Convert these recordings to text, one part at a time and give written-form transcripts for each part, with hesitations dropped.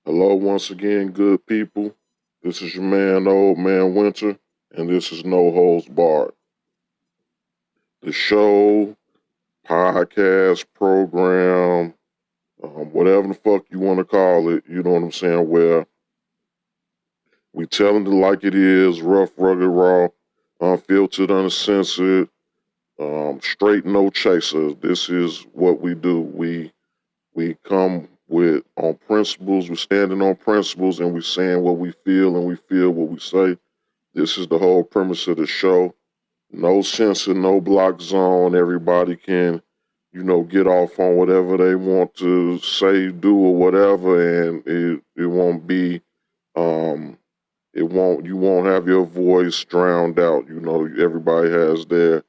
Hello once again, good people. This is your man, Ole Man Winter, and this is No Holds Barred. The show, podcast, program, whatever the fuck you want to call it, you know what I'm saying, where we telling it like it is, rough, rugged, raw, unfiltered, uncensored, straight, no chaser. This is what we do. We come with on principles, we're standing on principles, and we're saying what we feel, and we feel what we say. This is the whole premise of the show. No censor, no block zone. Everybody can, get off on whatever they want to say, do, or whatever, and it won't be, you won't have your voice drowned out. Everybody has their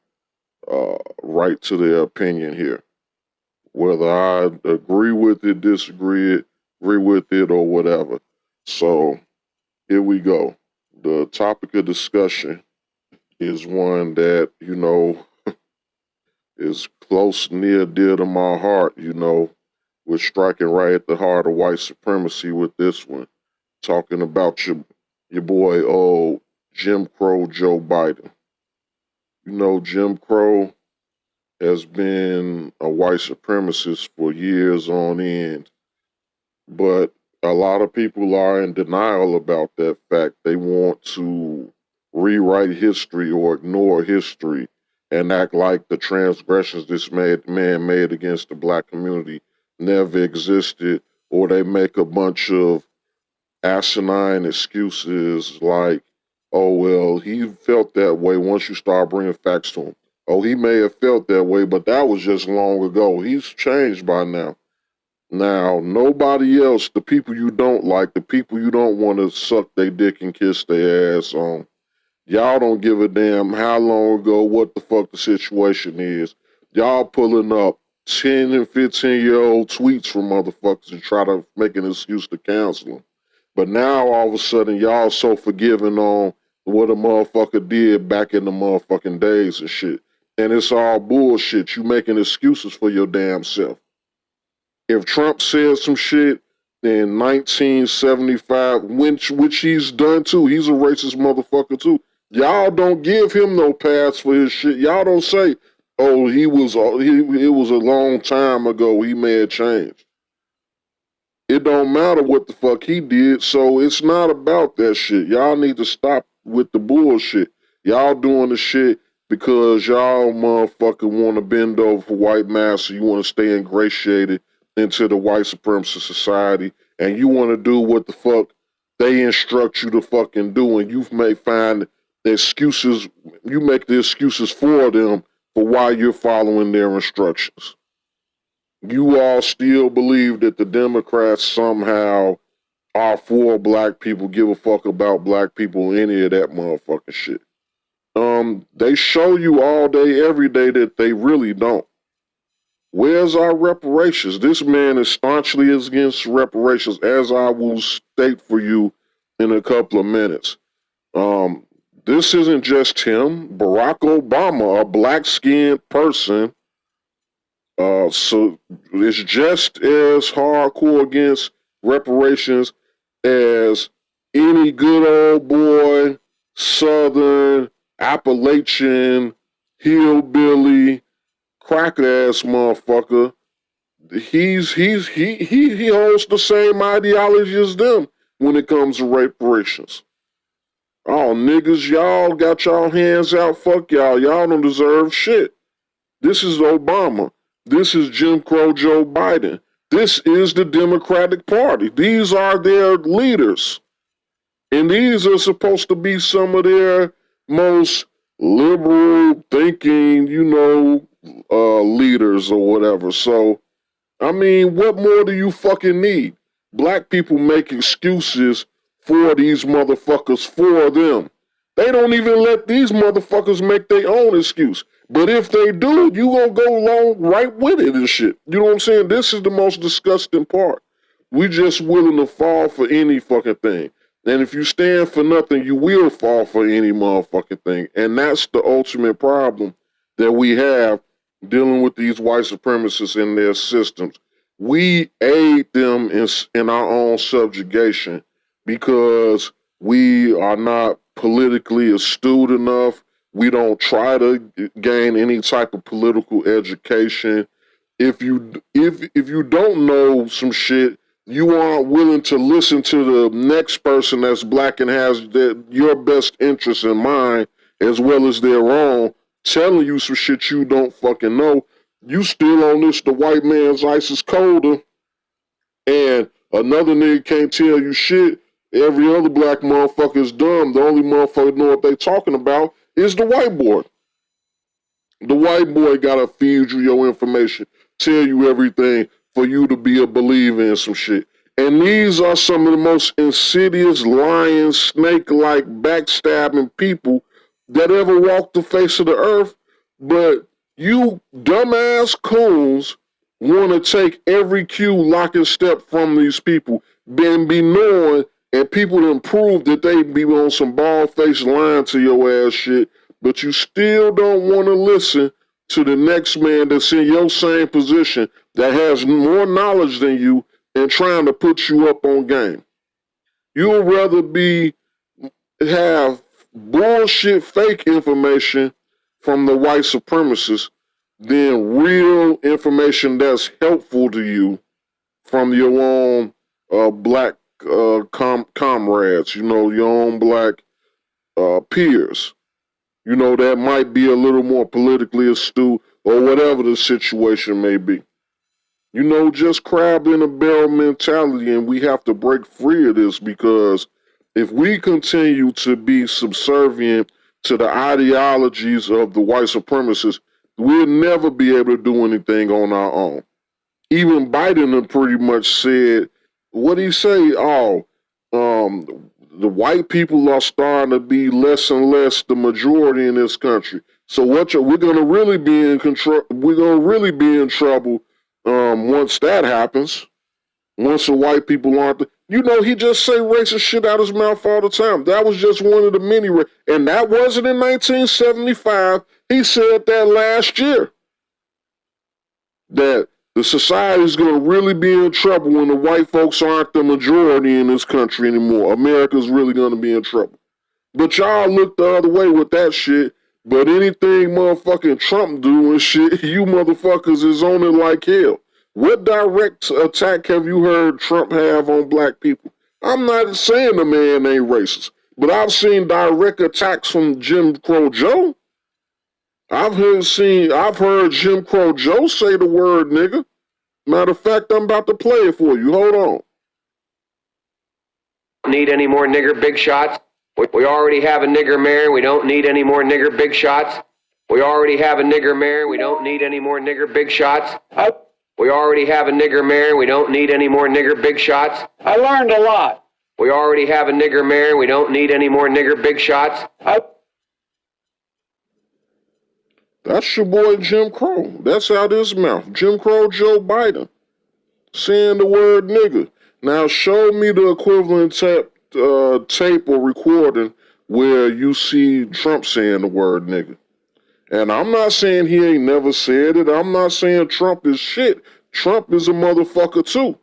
right to their opinion here. Whether I agree with it, disagree with it, or whatever. So here we go. The topic of discussion is one that, is close, near, dear to my heart. We're striking right at the heart of white supremacy with this one. Talking about your boy, old Jim Crow Joe Biden. Jim Crow has been a white supremacist for years on end. But a lot of people are in denial about that fact. They want to rewrite history or ignore history and act like the transgressions this man made against the black community never existed, or they make a bunch of asinine excuses like, oh, well, he felt that way once you start bringing facts to him. Oh, he may have felt that way, but that was just long ago. He's changed by now. Now, nobody else, the people you don't like, the people you don't want to suck their dick and kiss their ass on, y'all don't give a damn how long ago, what the fuck the situation is. Y'all pulling up 10 and 15-year-old tweets from motherfuckers and try to make an excuse to cancel them. But now, all of a sudden, y'all so forgiving on what a motherfucker did back in the motherfucking days and shit. And it's all bullshit. You making excuses for your damn self. If Trump said some shit in 1975, which he's done too, he's a racist motherfucker too. Y'all don't give him no pass for his shit. Y'all don't say, oh, it was a long time ago, he may have changed. It don't matter what the fuck he did, so it's not about that shit. Y'all need to stop with the bullshit. Y'all doing the shit because y'all motherfucker want to bend over for white massa. You want to stay ingratiated into the white supremacist society, and you want to do what the fuck they instruct you to fucking do, and you may find the excuses, you make the excuses for them for why you're following their instructions. You all still believe that the Democrats somehow are for black people, give a fuck about black people, any of that motherfucking shit. They show you all day, every day that they really don't. Where's our reparations? This man is staunchly against reparations, as I will state for you in a couple of minutes. This isn't just him. Barack Obama, a black-skinned person, so it's just as hardcore against reparations as any good old boy, Southern, Appalachian, hillbilly, cracker ass motherfucker. He holds the same ideology as them when it comes to reparations. Oh, niggas, y'all got y'all hands out. Fuck y'all. Y'all don't deserve shit. This is Obama. This is Jim Crow Joe Biden. This is the Democratic Party. These are their leaders. And these are supposed to be some of their most liberal thinking, leaders or whatever. So, I mean, what more do you fucking need? Black people make excuses for these motherfuckers for them. They don't even let these motherfuckers make their own excuse. But if they do, you gonna go along right with it and shit. You know what I'm saying? This is the most disgusting part. We just willing to fall for any fucking thing. And if you stand for nothing, you will fall for any motherfucking thing. And that's the ultimate problem that we have dealing with these white supremacists and their systems. we aid them in our own subjugation because we are not politically astute enough. We don't try to gain any type of political education. If you don't know some shit, you aren't willing to listen to the next person that's black and has your best interests in mind as well as their own, telling you some shit you don't fucking know. You still on this, the white man's ice is colder, and another nigga can't tell you shit. Every other black motherfucker is dumb. The only motherfucker know what they talking about is the white boy. The white boy gotta feed you your information, tell you everything for you to be a believer in some shit. And these are some of the most insidious, lying, snake-like, backstabbing people that ever walked the face of the earth. But you dumbass coons want to take every cue, lock and step from these people, then be knowing, and people done prove that they be on some bald-faced lying to your ass shit, but you still don't want to listen to the next man that's in your same position that has more knowledge than you and trying to put you up on game. You'll rather have bullshit fake information from the white supremacists than real information that's helpful to you from your own black comrades, your own black peers. That might be a little more politically astute or whatever the situation may be. Just crab in a barrel mentality, and we have to break free of this because if we continue to be subservient to the ideologies of the white supremacists, we'll never be able to do anything on our own. Even Biden pretty much said, what did he say? The white people are starting to be less and less the majority in this country. So we're going to really be in control. We're going to really be in trouble once that happens. Once the white people aren't. He just say racist shit out his mouth all the time. That was just one of the many. And that wasn't in 1975. He said that last year. That the society is going to really be in trouble when the white folks aren't the majority in this country anymore. America's really going to be in trouble. But y'all look the other way with that shit. But anything motherfucking Trump do and shit, you motherfuckers is on it like hell. What direct attack have you heard Trump have on black people? I'm not saying the man ain't racist, but I've seen direct attacks from Jim Crow Joe. I've heard Jim Crow Joe say the word nigga. Matter of fact, I'm about to play it for you. Hold on. Need any more nigger big shots? We already have a nigger mayor. We don't need any more nigger big shots. We already have a nigger mayor. We don't need any more nigger big shots. We already have a nigger mayor. We don't need any more nigger big shots. I learned a lot. We already have a nigger mayor. We don't need any more nigger big shots. That's your boy Jim Crow. That's out his mouth. Jim Crow Joe Biden saying the word nigga. Now show me the equivalent tape or recording where you see Trump saying the word nigga. And I'm not saying he ain't never said it. I'm not saying Trump is shit. Trump is a motherfucker too.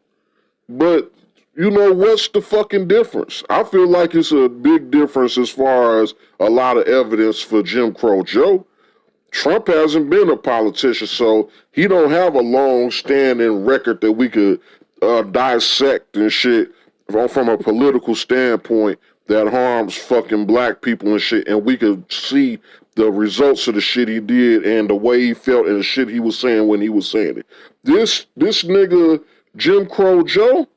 But what's the fucking difference? I feel like it's a big difference as far as a lot of evidence for Jim Crow Joe. Trump hasn't been a politician, so he don't have a long-standing record that we could dissect and shit from a political standpoint that harms fucking black people and shit, and we could see the results of the shit he did and the way he felt and the shit he was saying when he was saying it. This nigga, Jim Crow Joe,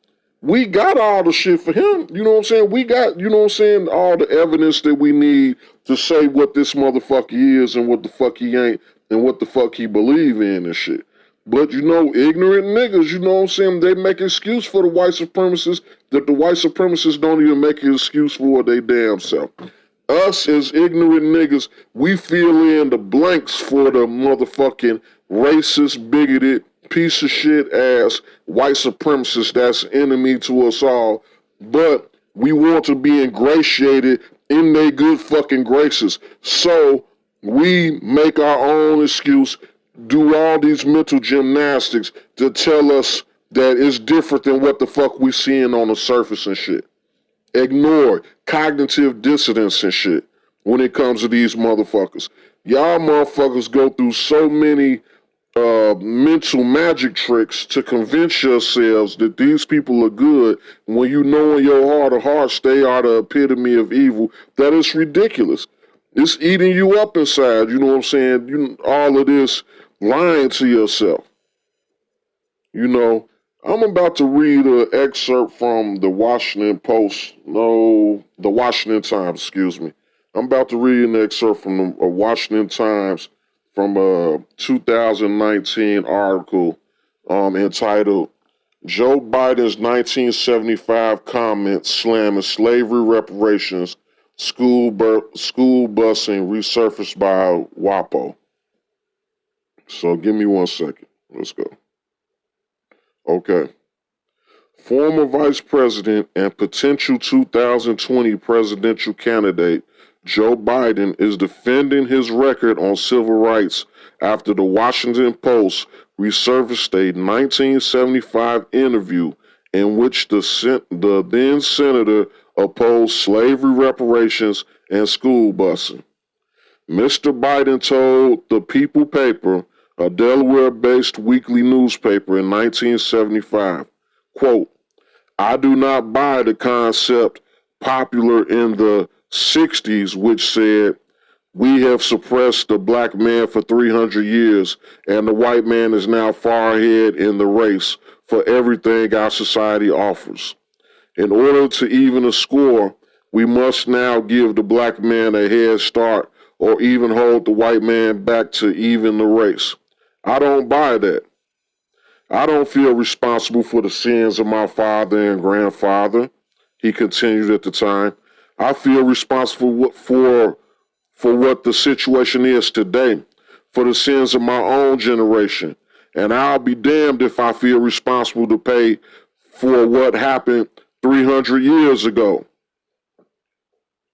we got all the shit for him. You know what I'm saying? We got, all the evidence that we need to say what this motherfucker is and what the fuck he ain't and what the fuck he believe in and shit. But ignorant niggas, they make excuse for the white supremacists that the white supremacists don't even make an excuse for their damn self. Us as ignorant niggas, we fill in the blanks for the motherfucking racist, bigoted, piece of shit ass white supremacist that's enemy to us all, but we want to be ingratiated in their good fucking graces. So we make our own excuse, do all these mental gymnastics to tell us that is different than what the fuck we seeing on the surface and shit. Ignore cognitive dissonance and shit when it comes to these motherfuckers. Y'all motherfuckers go through so many mental magic tricks to convince yourselves that these people are good when you know in your heart of hearts they are the epitome of evil. That is ridiculous. It's eating you up inside, you know what I'm saying? All of this lying to yourself. You know, I'm about to read an excerpt from the Washington Times, excuse me. I'm about to read an excerpt from the Washington Times from a 2019 article entitled Joe Biden's 1975 comments slamming slavery reparations, school busing resurfaced by WAPO. So give me 1 second. Let's go. Okay. Former Vice President and potential 2020 presidential candidate Joe Biden is defending his record on civil rights after the Washington Post resurfaced a 1975 interview in which the then senator opposed slavery reparations and school busing. Mr. Biden told the People paper, a Delaware-based weekly newspaper in 1975, quote, I do not buy the concept popular in the 60s, which said, we have suppressed the black man for 300 years, and the white man is now far ahead in the race for everything our society offers. In order to even a score, we must now give the black man a head start or even hold the white man back to even the race. I don't buy that. I don't feel responsible for the sins of my father and grandfather, he continued at the time. I feel responsible for what the situation is today, for the sins of my own generation. And I'll be damned if I feel responsible to pay for what happened 300 years ago.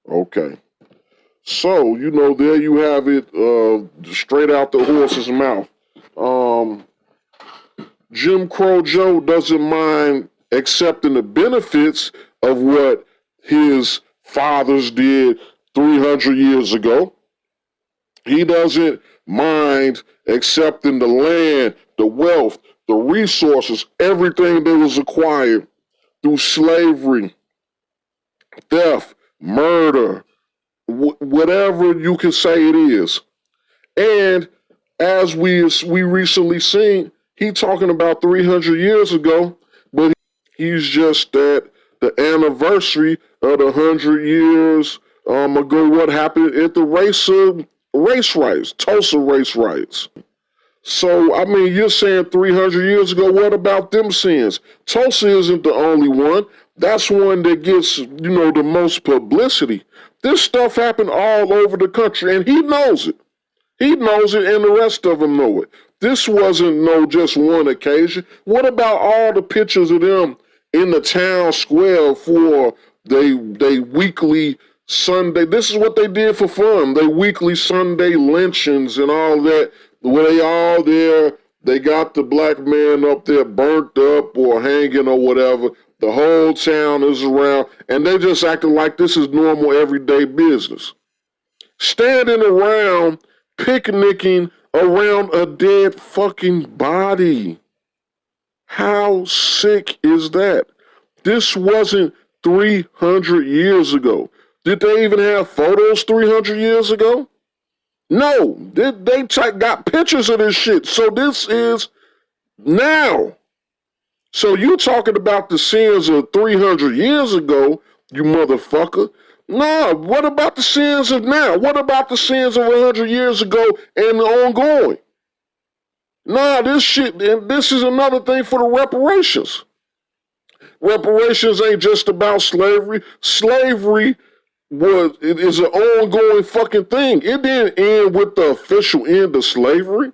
Okay. So, there you have it, straight out the horse's mouth. Jim Crow Joe doesn't mind accepting the benefits of what his fathers did 300 years ago. He doesn't mind accepting the land, the wealth, the resources, everything that was acquired through slavery, theft, murder, whatever you can say it is. And as we recently seen, he talking about 300 years ago, but he's just at the anniversary of the 100 years ago what happened at the race riots, Tulsa race riots. So, I mean, you're saying 300 years ago, what about them sins? Tulsa isn't the only one. That's one that gets, the most publicity. This stuff happened all over the country, and he knows it. He knows it, and the rest of them know it. This wasn't just one occasion. What about all the pictures of them in the town square for they weekly Sunday? This is what they did for fun. They weekly Sunday lynchings and all that. Where they all there, they got the black man up there burnt up or hanging or whatever. The whole town is around, and they just acting like this is normal everyday business. Standing around picnicking around a dead fucking body. How sick is that? This wasn't 300 years ago. Did they even have photos 300 years ago? No, they got pictures of this shit. So this is now. So you talking about the sins of 300 years ago, you motherfucker. Nah, what about the sins of now? What about the sins of 100 years ago and the ongoing? Nah, this shit, and this is another thing for the reparations. Reparations ain't just about slavery. Slavery is an ongoing fucking thing. It didn't end with the official end of slavery.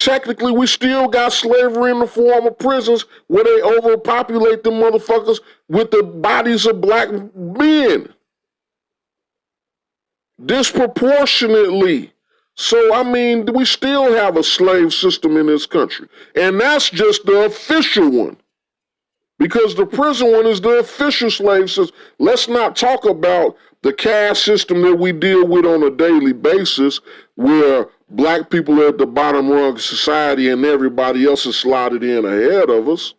Technically, we still got slavery in the form of prisons where they overpopulate the motherfuckers with the bodies of black men. Disproportionately. So, I mean, we still have a slave system in this country. And that's just the official one. Because the prison one is the official slave system. Let's not talk about the caste system that we deal with on a daily basis, where black people are at the bottom rung of society and everybody else is slotted in ahead of us.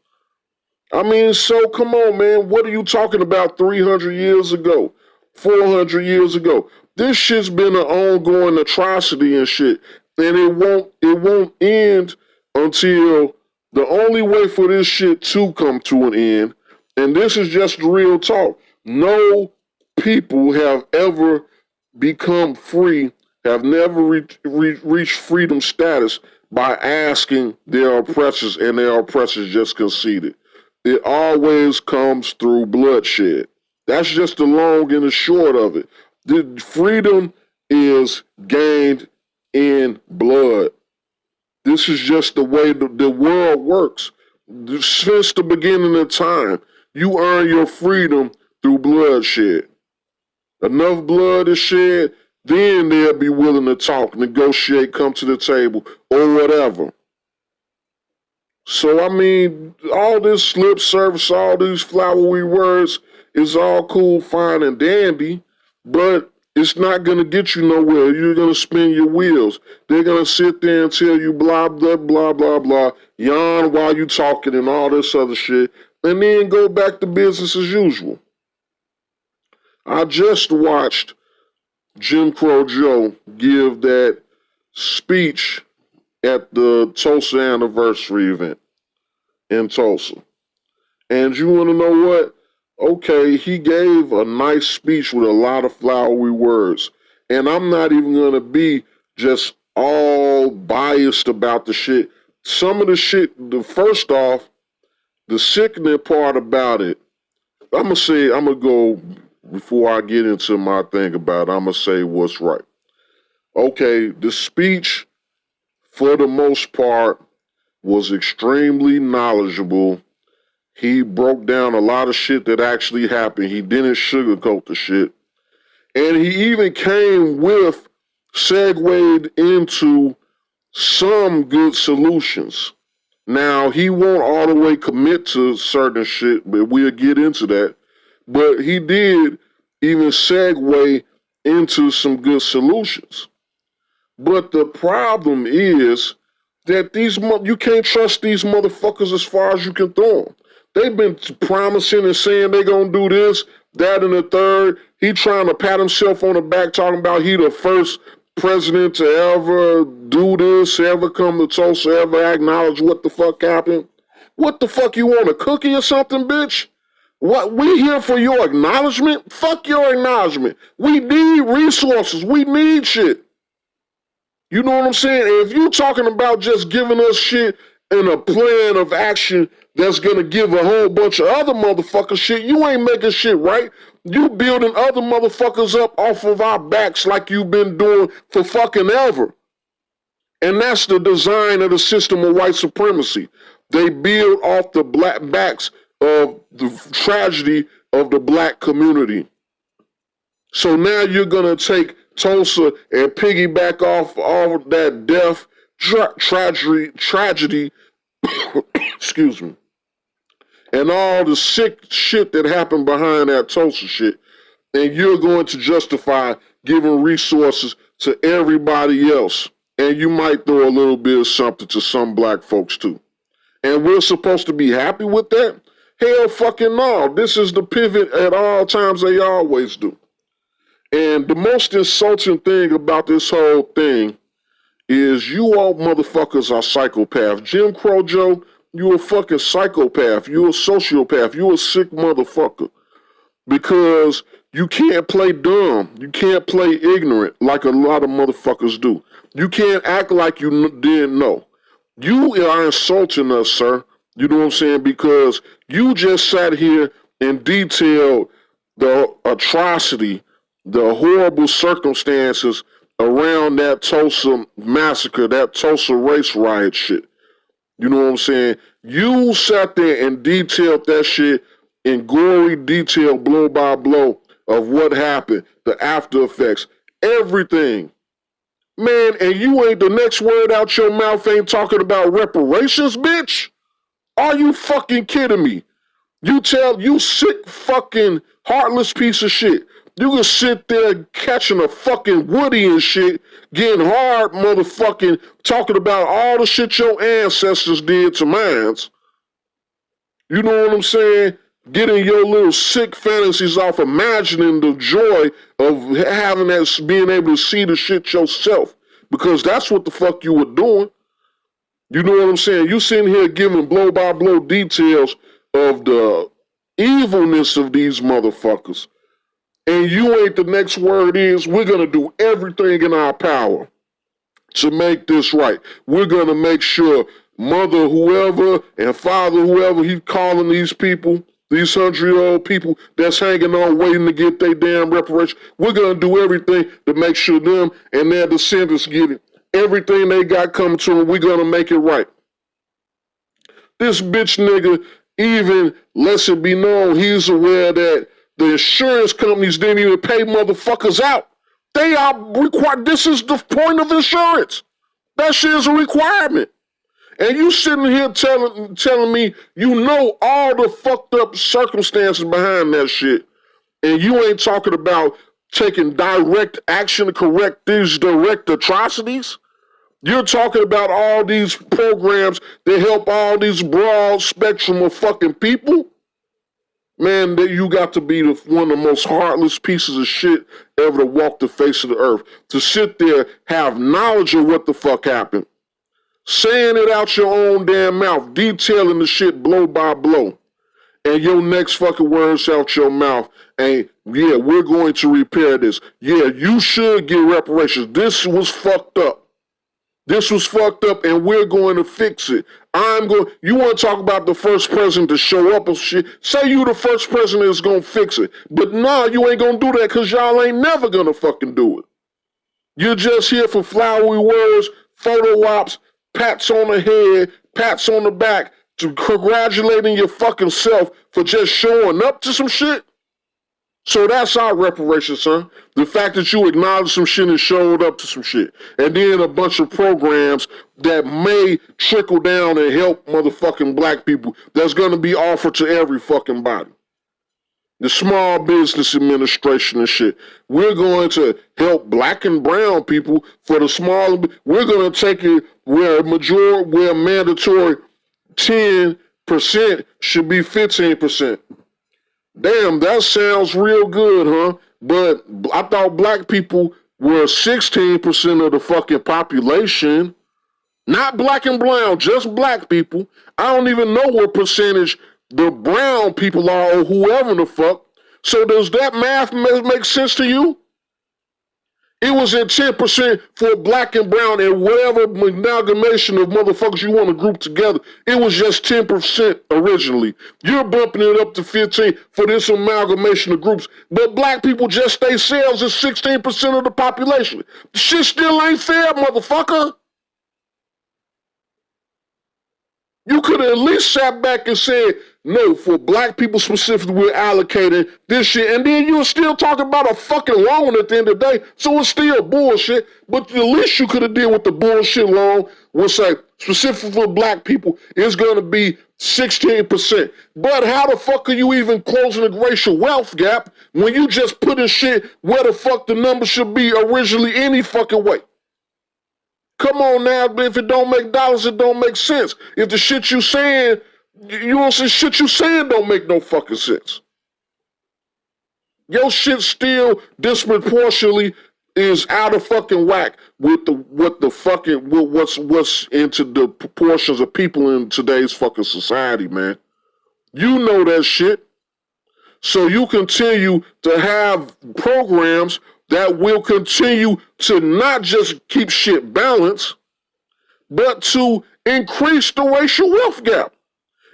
I mean, so come on, man. What are you talking about 300 years ago, 400 years ago? This shit's been an ongoing atrocity and shit. And it won't end until the only way for this shit to come to an end, and this is just real talk, no people have ever become free, have never reached freedom status by asking their oppressors, and their oppressors just conceded. It always comes through bloodshed. That's just the long and the short of it. The freedom is gained in blood. This is just the way the world works. Since the beginning of time, you earn your freedom through bloodshed. Enough blood is shed, then they'll be willing to talk, negotiate, come to the table, or whatever. So, I mean, all this lip service, all these flowery words is all cool, fine, and dandy, but it's not going to get you nowhere. You're going to spin your wheels. They're going to sit there and tell you blah, blah, blah, blah, blah, yawn while you talking and all this other shit, and then go back to business as usual. I just watched Jim Crow Joe give that speech at the Tulsa anniversary event in Tulsa. And you want to know what? Okay, he gave a nice speech with a lot of flowery words. And I'm not even going to be just all biased about the shit. Some of the shit, first off, the sickening part about it, I'm going to go, before I get into my thing about it, I'm going to say what's right. Okay, the speech, for the most part, was extremely knowledgeable. He broke down a lot of shit that actually happened. He didn't sugarcoat the shit. And he even segued into some good solutions. Now, he won't all the way commit to certain shit, but we'll get into that. But he did even segue into some good solutions. But the problem is that you can't trust these motherfuckers as far as you can throw them. They've been promising and saying they're going to do this, that, and the third. He trying to pat himself on the back, talking about he the first president to ever do this, ever come to Tulsa, ever acknowledge what the fuck happened. What the fuck, you want a cookie or something, bitch? What, we here for your acknowledgement? Fuck your acknowledgement. We need resources. We need shit. You know what I'm saying? And if you're talking about just giving us shit and a plan of action that's gonna give a whole bunch of other motherfuckers shit, you ain't making shit right. You building other motherfuckers up off of our backs like you've been doing for fucking ever. And that's the design of the system of white supremacy. They build off the black backs of the tragedy of the black community. So now you're gonna take Tulsa and piggyback off all of that death, tragedy, excuse me, and all the sick shit that happened behind that Tulsa shit, and you're going to justify giving resources to everybody else, and you might throw a little bit of something to some black folks too. And we're supposed to be happy with that? Hell fucking no. This is the pivot at all times, they always do. And the most insulting thing about this whole thing is you all motherfuckers are psychopaths. Jim Crow Joe, you a fucking psychopath. You a sociopath. You a sick motherfucker. Because you can't play dumb. You can't play ignorant like a lot of motherfuckers do. You can't act like you didn't know. You are insulting us, sir. You know what I'm saying? Because you just sat here and detailed the atrocity, the horrible circumstances around that Tulsa massacre, that Tulsa race riot shit. You know what I'm saying? You sat there and detailed that shit in gory detail, blow by blow, of what happened, the after effects, everything. Man, and you ain't the next word out your mouth ain't talking about reparations, bitch? Are you fucking kidding me? You sick fucking heartless piece of shit. You can sit there catching a fucking Woody and shit, getting hard motherfucking talking about all the shit your ancestors did to mines. You know what I'm saying? Getting your little sick fantasies off, imagining the joy of having that, being able to see the shit yourself. Because that's what the fuck you were doing. You know what I'm saying? You sitting here giving blow by blow details of the evilness of these motherfuckers. And you ain't the next word is, we're going to do everything in our power to make this right. We're going to make sure mother whoever and father whoever he's calling these people, these 100-year-old people that's hanging on waiting to get their damn reparations, we're going to do everything to make sure them and their descendants get it. Everything they got coming to them, we're going to make it right. This bitch nigga even lets it be known he's aware that the insurance companies didn't even pay motherfuckers out. They are required. This is the point of insurance. That shit is a requirement. And you sitting here telling me you know all the fucked up circumstances behind that shit, and you ain't talking about taking direct action to correct these direct atrocities? You're talking about all these programs that help all these broad spectrum of fucking people? Man, that you got to be one of the most heartless pieces of shit ever to walk the face of the earth. To sit there, have knowledge of what the fuck happened, saying it out your own damn mouth, detailing the shit blow by blow, and your next fucking words out your mouth ain't, yeah, we're going to repair this. Yeah, you should get reparations. This was fucked up. This was fucked up, and we're going to fix it. You want to talk about the first president to show up and shit? Say you the first president that's going to fix it. But nah, you ain't going to do that because y'all ain't never going to fucking do it. You're just here for flowery words, photo ops, pats on the head, pats on the back, to congratulating your fucking self for just showing up to some shit. So that's our reparations, son. The fact that you acknowledged some shit and showed up to some shit. And then a bunch of programs that may trickle down and help motherfucking black people that's going to be offered to every fucking body. The Small Business Administration and shit. We're going to help black and brown people for the small. We're going to take it where mandatory 10% should be 15%. Damn, that sounds real good, huh? But I thought black people were 16% of the fucking population. Not black and brown, just black people. I don't even know what percentage the brown people are or whoever the fuck. So does that math make sense to you? It was at 10% for black and brown and whatever amalgamation of motherfuckers you want to group together. It was just 10% originally. You're bumping it up to 15 for this amalgamation of groups. But black people just themselves is 16% of the population. Shit still ain't fair, motherfucker. You could have at least sat back and said, no, for black people specifically, we're allocating this shit. And then you're still talking about a fucking loan at the end of the day. So it's still bullshit. But the least you could have did with the bullshit loan was say, specifically for black people, it's going to be 16%. But how the fuck are you even closing the racial wealth gap when you just put in shit where the fuck the number should be originally any fucking way? Come on now, if it don't make dollars, it don't make sense. If the shit you saying, you don't say shit you saying don't make no fucking sense. Your shit still disproportionately is out of fucking whack with what's into the proportions of people in today's fucking society, man. You know that shit. So you continue to have programs that will continue to not just keep shit balanced, but to increase the racial wealth gap.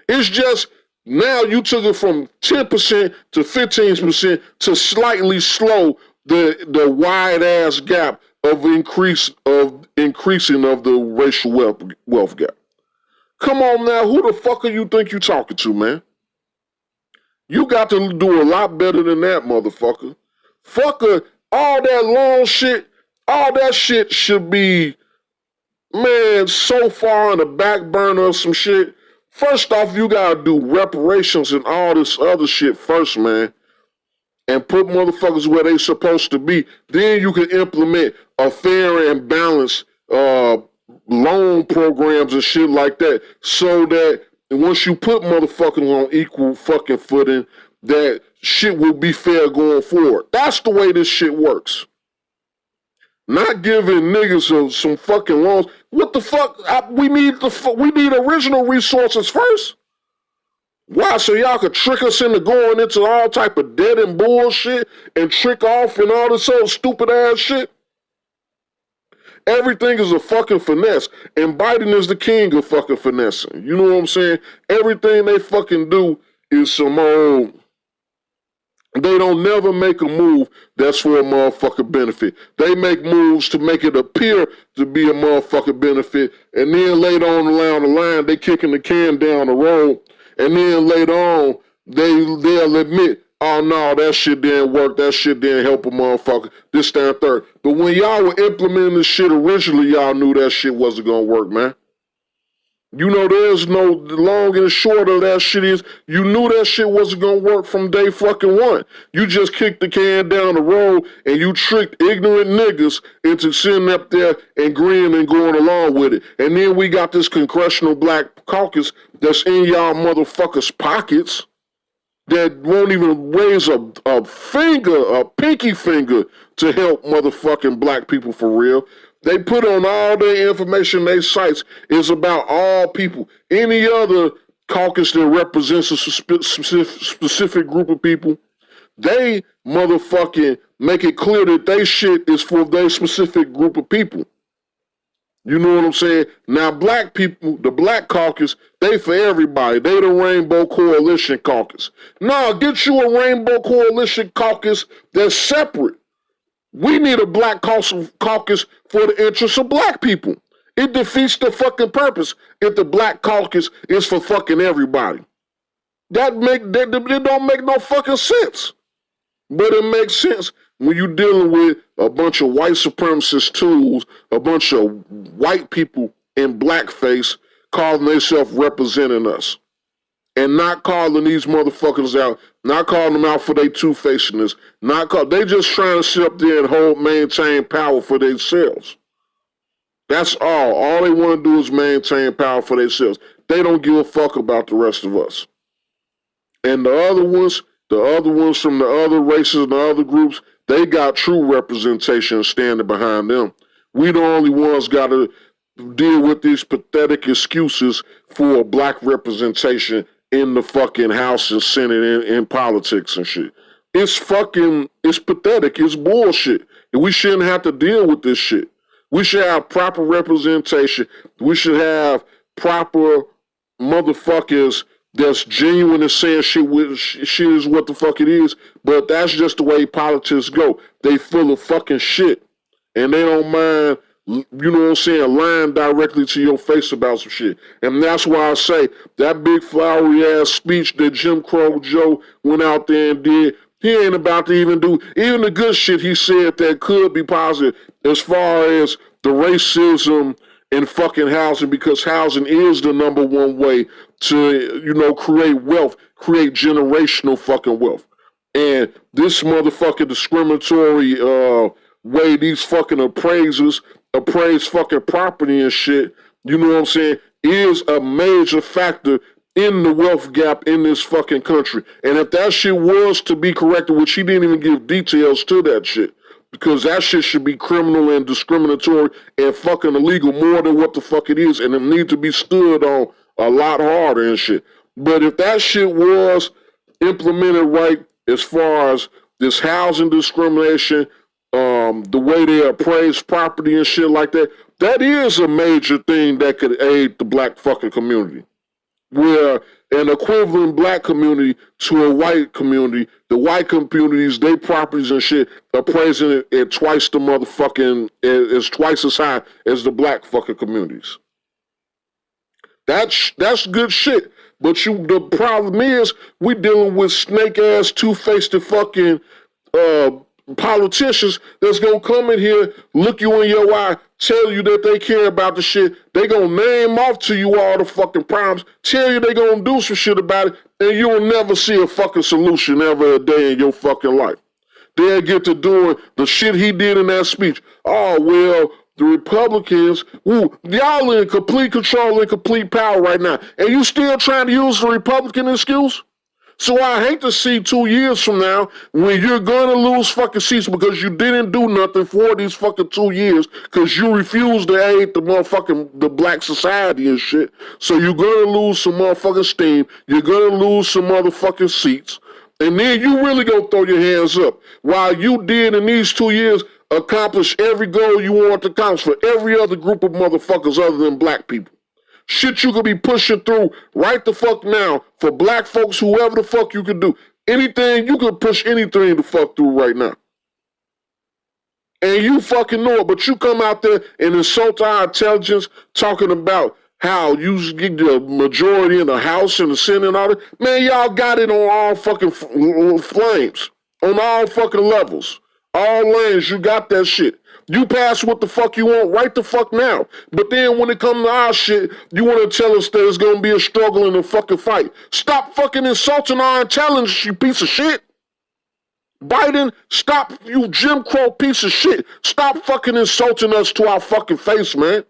It's just now you took it from 10% to 15% to slightly slow the wide ass gap of increasing of the racial wealth gap. Come on now, who the fuck are you think you talking to, man? You got to do a lot better than that, motherfucker. Fucker, all that long shit, All that shit should be, man, so far on the back burner of some shit. First off, you gotta do reparations and all this other shit first, man. And put motherfuckers where they supposed to be. Then you can implement a fair and balanced loan programs and shit like that, so that once you put motherfuckers on equal fucking footing, that shit will be fair going forward. That's the way this shit works. Not giving niggas some fucking loans. What the fuck? We need original resources first. Why? So y'all could trick us into going into all type of debt and bullshit and trick off and all this other stupid ass shit? Everything is a fucking finesse. And Biden is the king of fucking finessing. You know what I'm saying? Everything they fucking do is some old... They don't never make a move that's for a motherfucking benefit. They make moves to make it appear to be a motherfucking benefit. And then later on down the line, they kicking the can down the road. And then later on, they'll admit, oh no, that shit didn't work. That shit didn't help a motherfucker. This, that, and third. But when y'all were implementing this shit originally, y'all knew that shit wasn't gonna work, man. You know, there's no long and short of that shit is, you knew that shit wasn't gonna work from day fucking one. You just kicked the can down the road and you tricked ignorant niggas into sitting up there and agreeing and going along with it. And then we got this congressional black caucus that's in y'all motherfuckers' pockets that won't even raise a finger, a pinky finger to help motherfucking black people for real. They put on all their information, their sites is about all people. Any other caucus that represents a specific group of people, they motherfucking make it clear that they shit is for their specific group of people. You know what I'm saying? Now, black people, the black caucus, they for everybody. They the Rainbow Coalition caucus. No, get you a Rainbow Coalition caucus that's separate. We need a black caucus for the interests of black people. It defeats the fucking purpose if the black caucus is for fucking everybody. It don't make no fucking sense. But it makes sense when you're dealing with a bunch of white supremacist tools, a bunch of white people in blackface calling themselves representing us. And not calling these motherfuckers out, not calling them out for their two-facedness, they just trying to sit up there and maintain power for themselves. That's all. All they want to do is maintain power for themselves. They don't give a fuck about the rest of us. And the other ones from the other races and the other groups, they got true representation standing behind them. We the only ones got to deal with these pathetic excuses for black representation in the fucking House and Senate in politics and shit. It's pathetic. It's bullshit. And we shouldn't have to deal with this shit. We should have proper representation. We should have proper motherfuckers that's genuine and saying shit is what the fuck it is. But that's just the way politics go. They full of fucking shit. And they don't mind, you know what I'm saying, lying directly to your face about some shit. And that's why I say that big flowery ass speech that Jim Crow Joe went out there and did, he ain't about to even do even the good shit he said that could be positive as far as the racism in fucking housing, because housing is the number one way to, you know, create wealth, create generational fucking wealth. And this motherfucking discriminatory way these fucking appraisers appraise fucking property and shit, you know what I'm saying, is a major factor in the wealth gap in this fucking country. And if that shit was to be corrected, which he didn't even give details to that shit, because that shit should be criminal and discriminatory and fucking illegal more than what the fuck it is, and it needs to be stood on a lot harder and shit. But if that shit was implemented right as far as this housing discrimination, the way they appraise property and shit like that, that is a major thing that could aid the black fucking community. Where an equivalent black community to a white community, the white communities, they properties and shit, appraising it at twice the motherfucking, is twice as high as the black fucking communities. That's good shit. But the problem is, we dealing with snake ass, two-faced fucking politicians that's gonna come in here, look you in your eye, tell you that they care about the shit. They gonna name off to you all the fucking problems, tell you they gonna do some shit about it, and you will never see a fucking solution ever a day in your fucking life. They'll get to doing the shit he did in that speech. Oh, well, the Republicans, y'all in complete control and complete power right now. And you still trying to use the Republican excuse? So I hate to see 2 years from now when you're going to lose fucking seats because you didn't do nothing for these fucking 2 years because you refused to aid the black society and shit. So you're going to lose some motherfucking steam. You're going to lose some motherfucking seats. And then you really gonna throw your hands up while you did in these 2 years accomplish every goal you want to accomplish for every other group of motherfuckers other than black people. Shit you could be pushing through right the fuck now for black folks, whoever the fuck you could do. Anything, you could push anything the fuck through right now. And you fucking know it, but you come out there and insult our intelligence talking about how you get the majority in the House and the Senate and all that. Man, y'all got it on all fucking flames. On all fucking levels. All lanes, you got that shit. You pass what the fuck you want right the fuck now. But then when it comes to our shit, you want to tell us that it's going to be a struggle and a fucking fight. Stop fucking insulting our intelligence, you piece of shit. Biden, stop, you Jim Crow piece of shit. Stop fucking insulting us to our fucking face, man.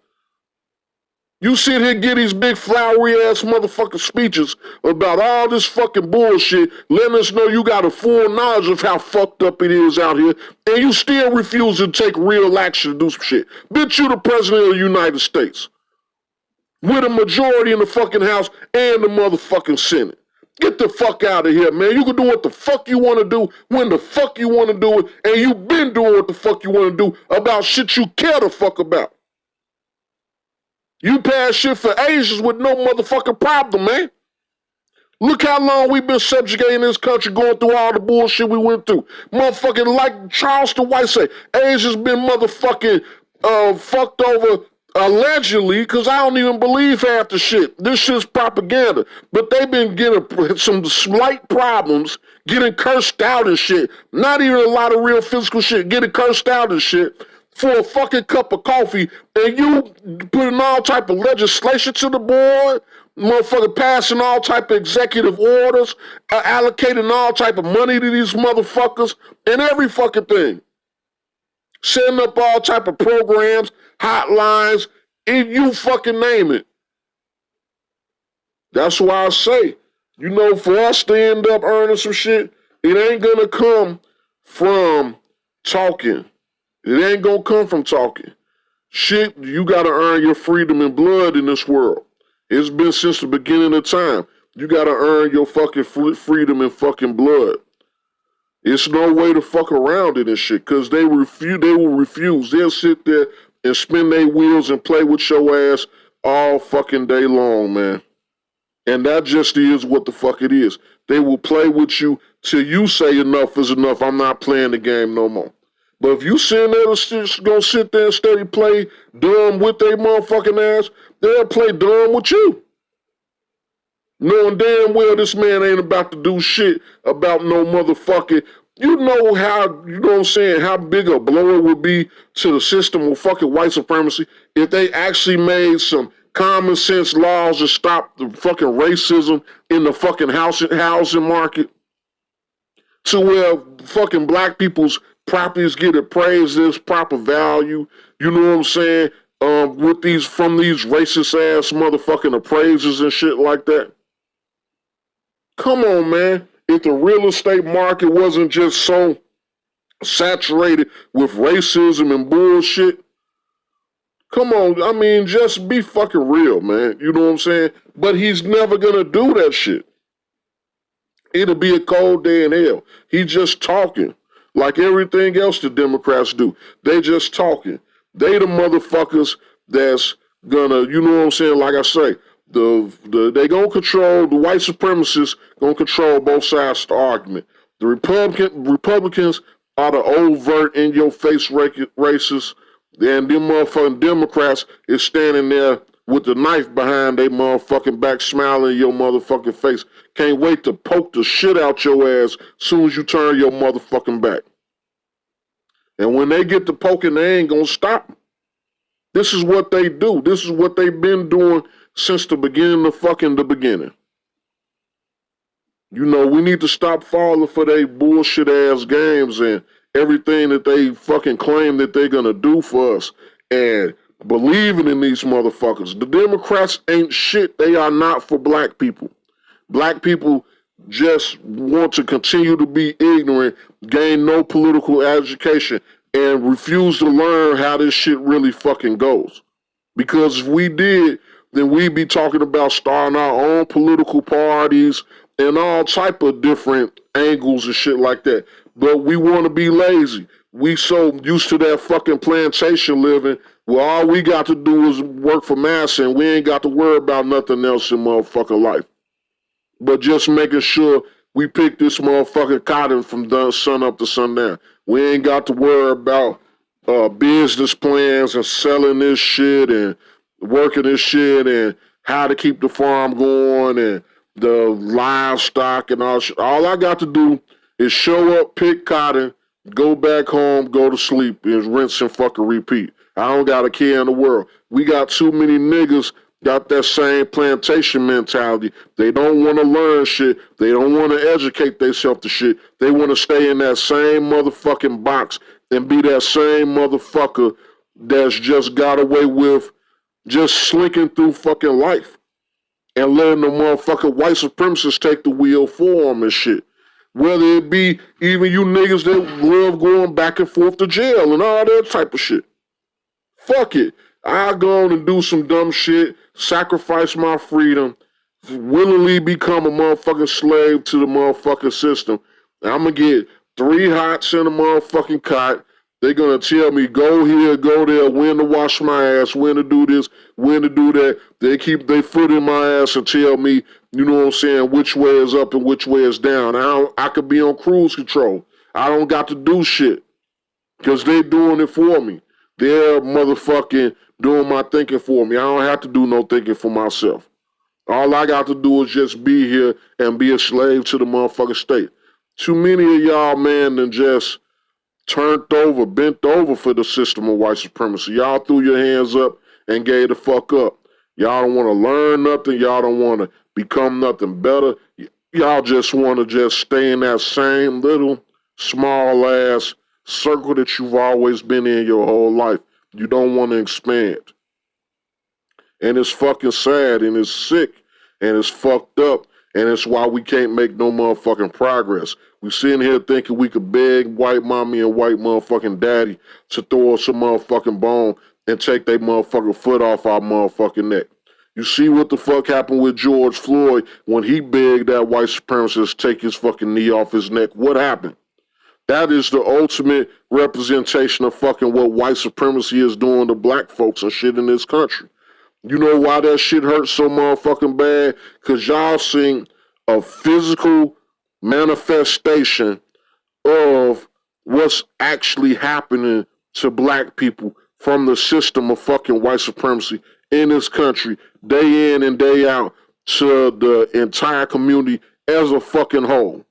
You sit here and get these big flowery ass motherfucking speeches about all this fucking bullshit, letting us know you got a full knowledge of how fucked up it is out here, and you still refuse to take real action to do some shit. Bitch, you the president of the United States. With a majority in the fucking House and the motherfucking Senate. Get the fuck out of here, man. You can do what the fuck you want to do, when the fuck you want to do it, and you been doing what the fuck you want to do about shit you care the fuck about. You pass shit for Asians with no motherfucking problem, man. Look how long we've been subjugating this country, going through all the bullshit we went through. Motherfucking, like Charleston White say, Asians been motherfucking fucked over allegedly, because I don't even believe half the shit. This shit's propaganda. But they've been getting some slight problems, getting cursed out and shit. Not even a lot of real physical shit, getting cursed out and shit. For a fucking cup of coffee, and you putting all type of legislation to the board, motherfucker passing all type of executive orders, allocating all type of money to these motherfuckers, and every fucking thing. Setting up all type of programs, hotlines, and you fucking name it. That's why I say, you know, for us to end up earning some shit, it ain't gonna come from talking. It ain't gonna come from talking. Shit, you gotta earn your freedom and blood in this world. It's been since the beginning of time. You gotta earn your fucking freedom and fucking blood. It's no way to fuck around it and shit, cause they will refuse. They'll sit there and spin their wheels and play with your ass all fucking day long, man. And that just is what the fuck it is. They will play with you till you say enough is enough. I'm not playing the game no more. But if you sitting there gonna sit there and steady play dumb with their motherfucking ass, they'll play dumb with you. Knowing damn well this man ain't about to do shit about no motherfucking, you know how, you know what I'm saying, how big a blow it would be to the system of fucking white supremacy if they actually made some common sense laws to stop the fucking racism in the fucking housing market, to where fucking black people's properties get appraised as proper value, you know what I'm saying, with from these racist ass motherfucking appraisers and shit like that. Come on, man. If the real estate market wasn't just so saturated with racism and bullshit, come on, I mean, just be fucking real, man. You know what I'm saying? But he's never gonna do that shit. It'll be a cold day in hell. He's just talking. Like everything else the Democrats do. They just talking. They the motherfuckers that's gonna, you know what I'm saying, like I say, they gonna control, the white supremacists gonna control both sides of the argument. The Republicans are the overt, in-your-face racists, and them motherfucking Democrats is standing there with the knife behind their motherfucking back, smiling in your motherfucking face. Can't wait to poke the shit out your ass soon as you turn your motherfucking back. And when they get to poking, they ain't gonna stop. This is what they do. This is what they've been doing since the beginning of the beginning. You know, we need to stop falling for their bullshit ass games and everything that they fucking claim that they're gonna do for us and believing in these motherfuckers. The Democrats ain't shit. They are not for black people. Black people just want to continue to be ignorant, gain no political education, and refuse to learn how this shit really fucking goes. Because if we did, then we'd be talking about starting our own political parties and all type of different angles and shit like that. But we want to be lazy. We so used to that fucking plantation living where all we got to do is work for Massa and we ain't got to worry about nothing else in motherfucking life. But just making sure we pick this motherfucking cotton from sun up to sundown. We ain't got to worry about business plans and selling this shit and working this shit and how to keep the farm going and the livestock and all shit. All I got to do is show up, pick cotton, go back home, go to sleep, and rinse and fucking repeat. I don't got a care in the world. We got too many niggas got that same plantation mentality. They don't want to learn shit. They don't want to educate themselves to shit. They want to stay in that same motherfucking box and be that same motherfucker that's just got away with just slinking through fucking life and letting the motherfucking white supremacists take the wheel for them and shit. Whether it be even you niggas that love going back and forth to jail and all that type of shit. Fuck it. I'll go on and do some dumb shit, sacrifice my freedom, willingly become a motherfucking slave to the motherfucking system. I'm going to get 3 hots in a motherfucking cot. They're going to tell me, go here, go there, when to wash my ass, when to do this, when to do that. They keep their foot in my ass and tell me, you know what I'm saying, which way is up and which way is down. I could be on cruise control. I don't got to do shit because they're doing it for me. They're motherfucking doing my thinking for me. I don't have to do no thinking for myself. All I got to do is just be here and be a slave to the motherfucking state. Too many of y'all, man, done just turned over, bent over for the system of white supremacy. Y'all threw your hands up and gave the fuck up. Y'all don't want to learn nothing. Y'all don't want to become nothing better. Y'all just want to just stay in that same little small ass circle that you've always been in your whole life. You don't want to expand. And it's fucking sad and it's sick and it's fucked up and it's why we can't make no motherfucking progress. We sitting here thinking we could beg white mommy and white motherfucking daddy to throw us a motherfucking bone and take their motherfucking foot off our motherfucking neck. You see what the fuck happened with George Floyd when he begged that white supremacist to take his fucking knee off his neck? What happened? That is the ultimate representation of fucking what white supremacy is doing to black folks and shit in this country. You know why that shit hurts so motherfucking bad? Because y'all seen a physical manifestation of what's actually happening to black people from the system of fucking white supremacy in this country, day in and day out, to the entire community as a fucking whole.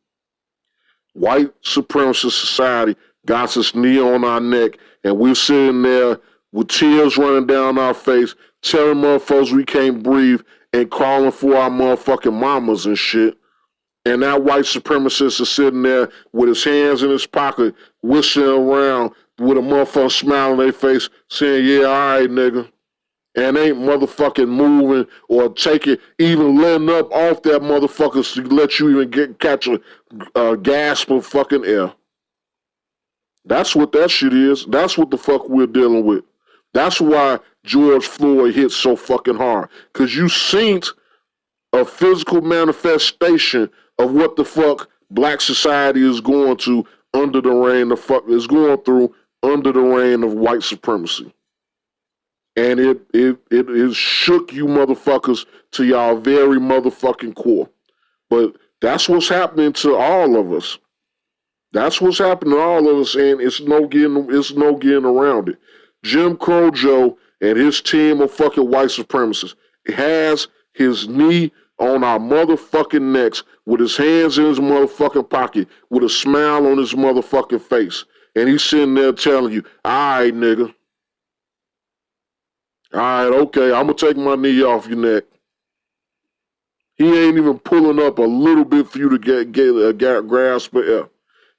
White supremacist society got its knee on our neck, and we're sitting there with tears running down our face, telling motherfuckers we can't breathe and calling for our motherfucking mamas and shit. And that white supremacist is sitting there with his hands in his pocket, whistling around with a motherfucking smile on their face, saying, yeah, all right, nigga. And ain't motherfucking moving or taking, even letting up off that motherfucker to let you even catch a gasp of fucking air. That's what that shit is. That's what the fuck we're dealing with. That's why George Floyd hit so fucking hard. Because you seen a physical manifestation of what the fuck black society is going to under the reign of is going through under the reign of white supremacy. And it shook you motherfuckers to y'all very motherfucking core. But that's what's happening to all of us. That's what's happening to all of us, and it's no getting around it. Jim Crow Joe and his team of fucking white supremacists has his knee on our motherfucking necks with his hands in his motherfucking pocket with a smile on his motherfucking face. And he's sitting there telling you, all right, nigga. All right, okay, I'm going to take my knee off your neck. He ain't even pulling up a little bit for you to get grasp of air.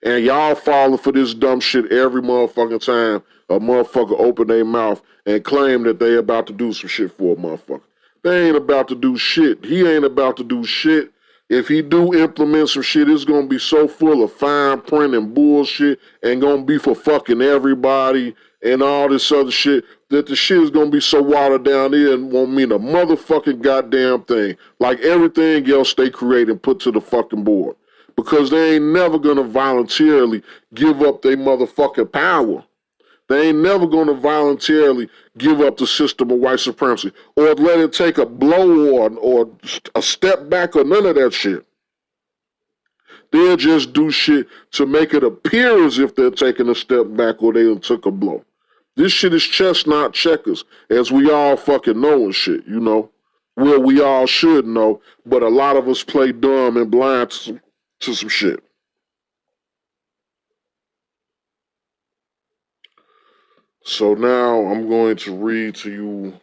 And y'all falling for this dumb shit every motherfucking time a motherfucker open their mouth and claim that they about to do some shit for a motherfucker. They ain't about to do shit. He ain't about to do shit. If he do implement some shit, it's gonna be so full of fine print and bullshit and gonna be for fucking everybody and all this other shit that the shit is gonna be so watered down there and won't mean a motherfucking goddamn thing. Like everything else they create and put to the fucking board. Because they ain't never gonna voluntarily give up their motherfucking power. They ain't never gonna voluntarily give up the system of white supremacy or let it take a blow or a step back or none of that shit. They'll just do shit to make it appear as if they're taking a step back or they took a blow. This shit is chess, not checkers, as we all fucking know and shit, you know. Well, we all should know, but a lot of us play dumb and blind to some shit. So now I'm going to read to you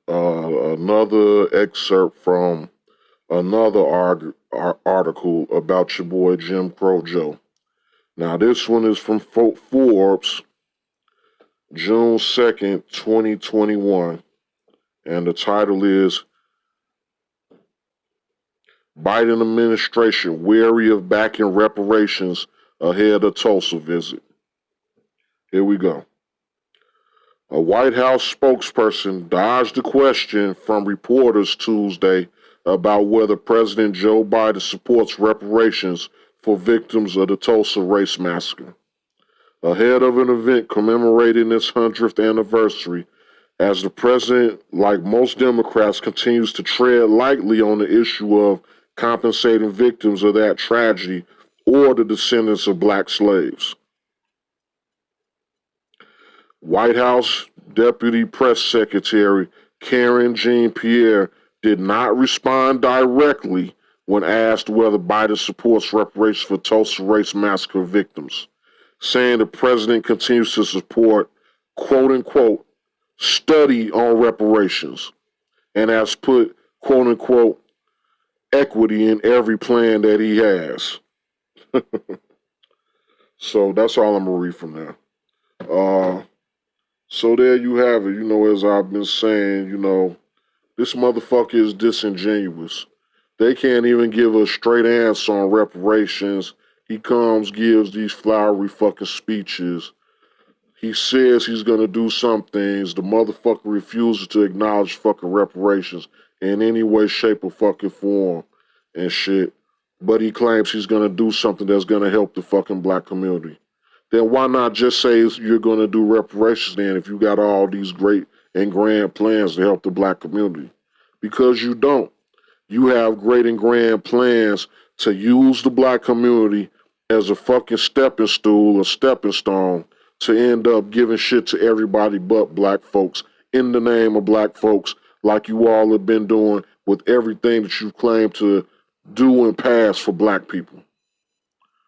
another excerpt from another article about your boy Jim Crow Joe. Now this one is from Forbes, June 2nd, 2021, and the title is Biden administration wary of backing reparations ahead of Tulsa visit. Here we go. A White House spokesperson dodged the question from reporters Tuesday about whether President Joe Biden supports reparations for victims of the Tulsa Race Massacre. Ahead of an event commemorating its 100th anniversary, as the president, like most Democrats, continues to tread lightly on the issue of compensating victims of that tragedy or the descendants of black slaves. White House Deputy Press Secretary Karen Jean-Pierre did not respond directly when asked whether Biden supports reparations for Tulsa Race Massacre victims, saying the president continues to support, quote-unquote, study on reparations, and has put, quote-unquote, equity in every plan that he has. So that's all I'm going to read from there. So there you have it. You know, as I've been saying, you know, this motherfucker is disingenuous. They can't even give a straight answer on reparations. He comes, gives these flowery fucking speeches. He says he's going to do some things. The motherfucker refuses to acknowledge fucking reparations in any way, shape, or fucking form and shit. But he claims he's going to do something that's going to help the fucking black community. Then why not just say you're going to do reparations then if you got all these great and grand plans to help the black community? Because you don't. You have great and grand plans to use the black community as a fucking stepping stool or stepping stone to end up giving shit to everybody but black folks in the name of black folks, like you all have been doing with everything that you claim to do and pass for black people.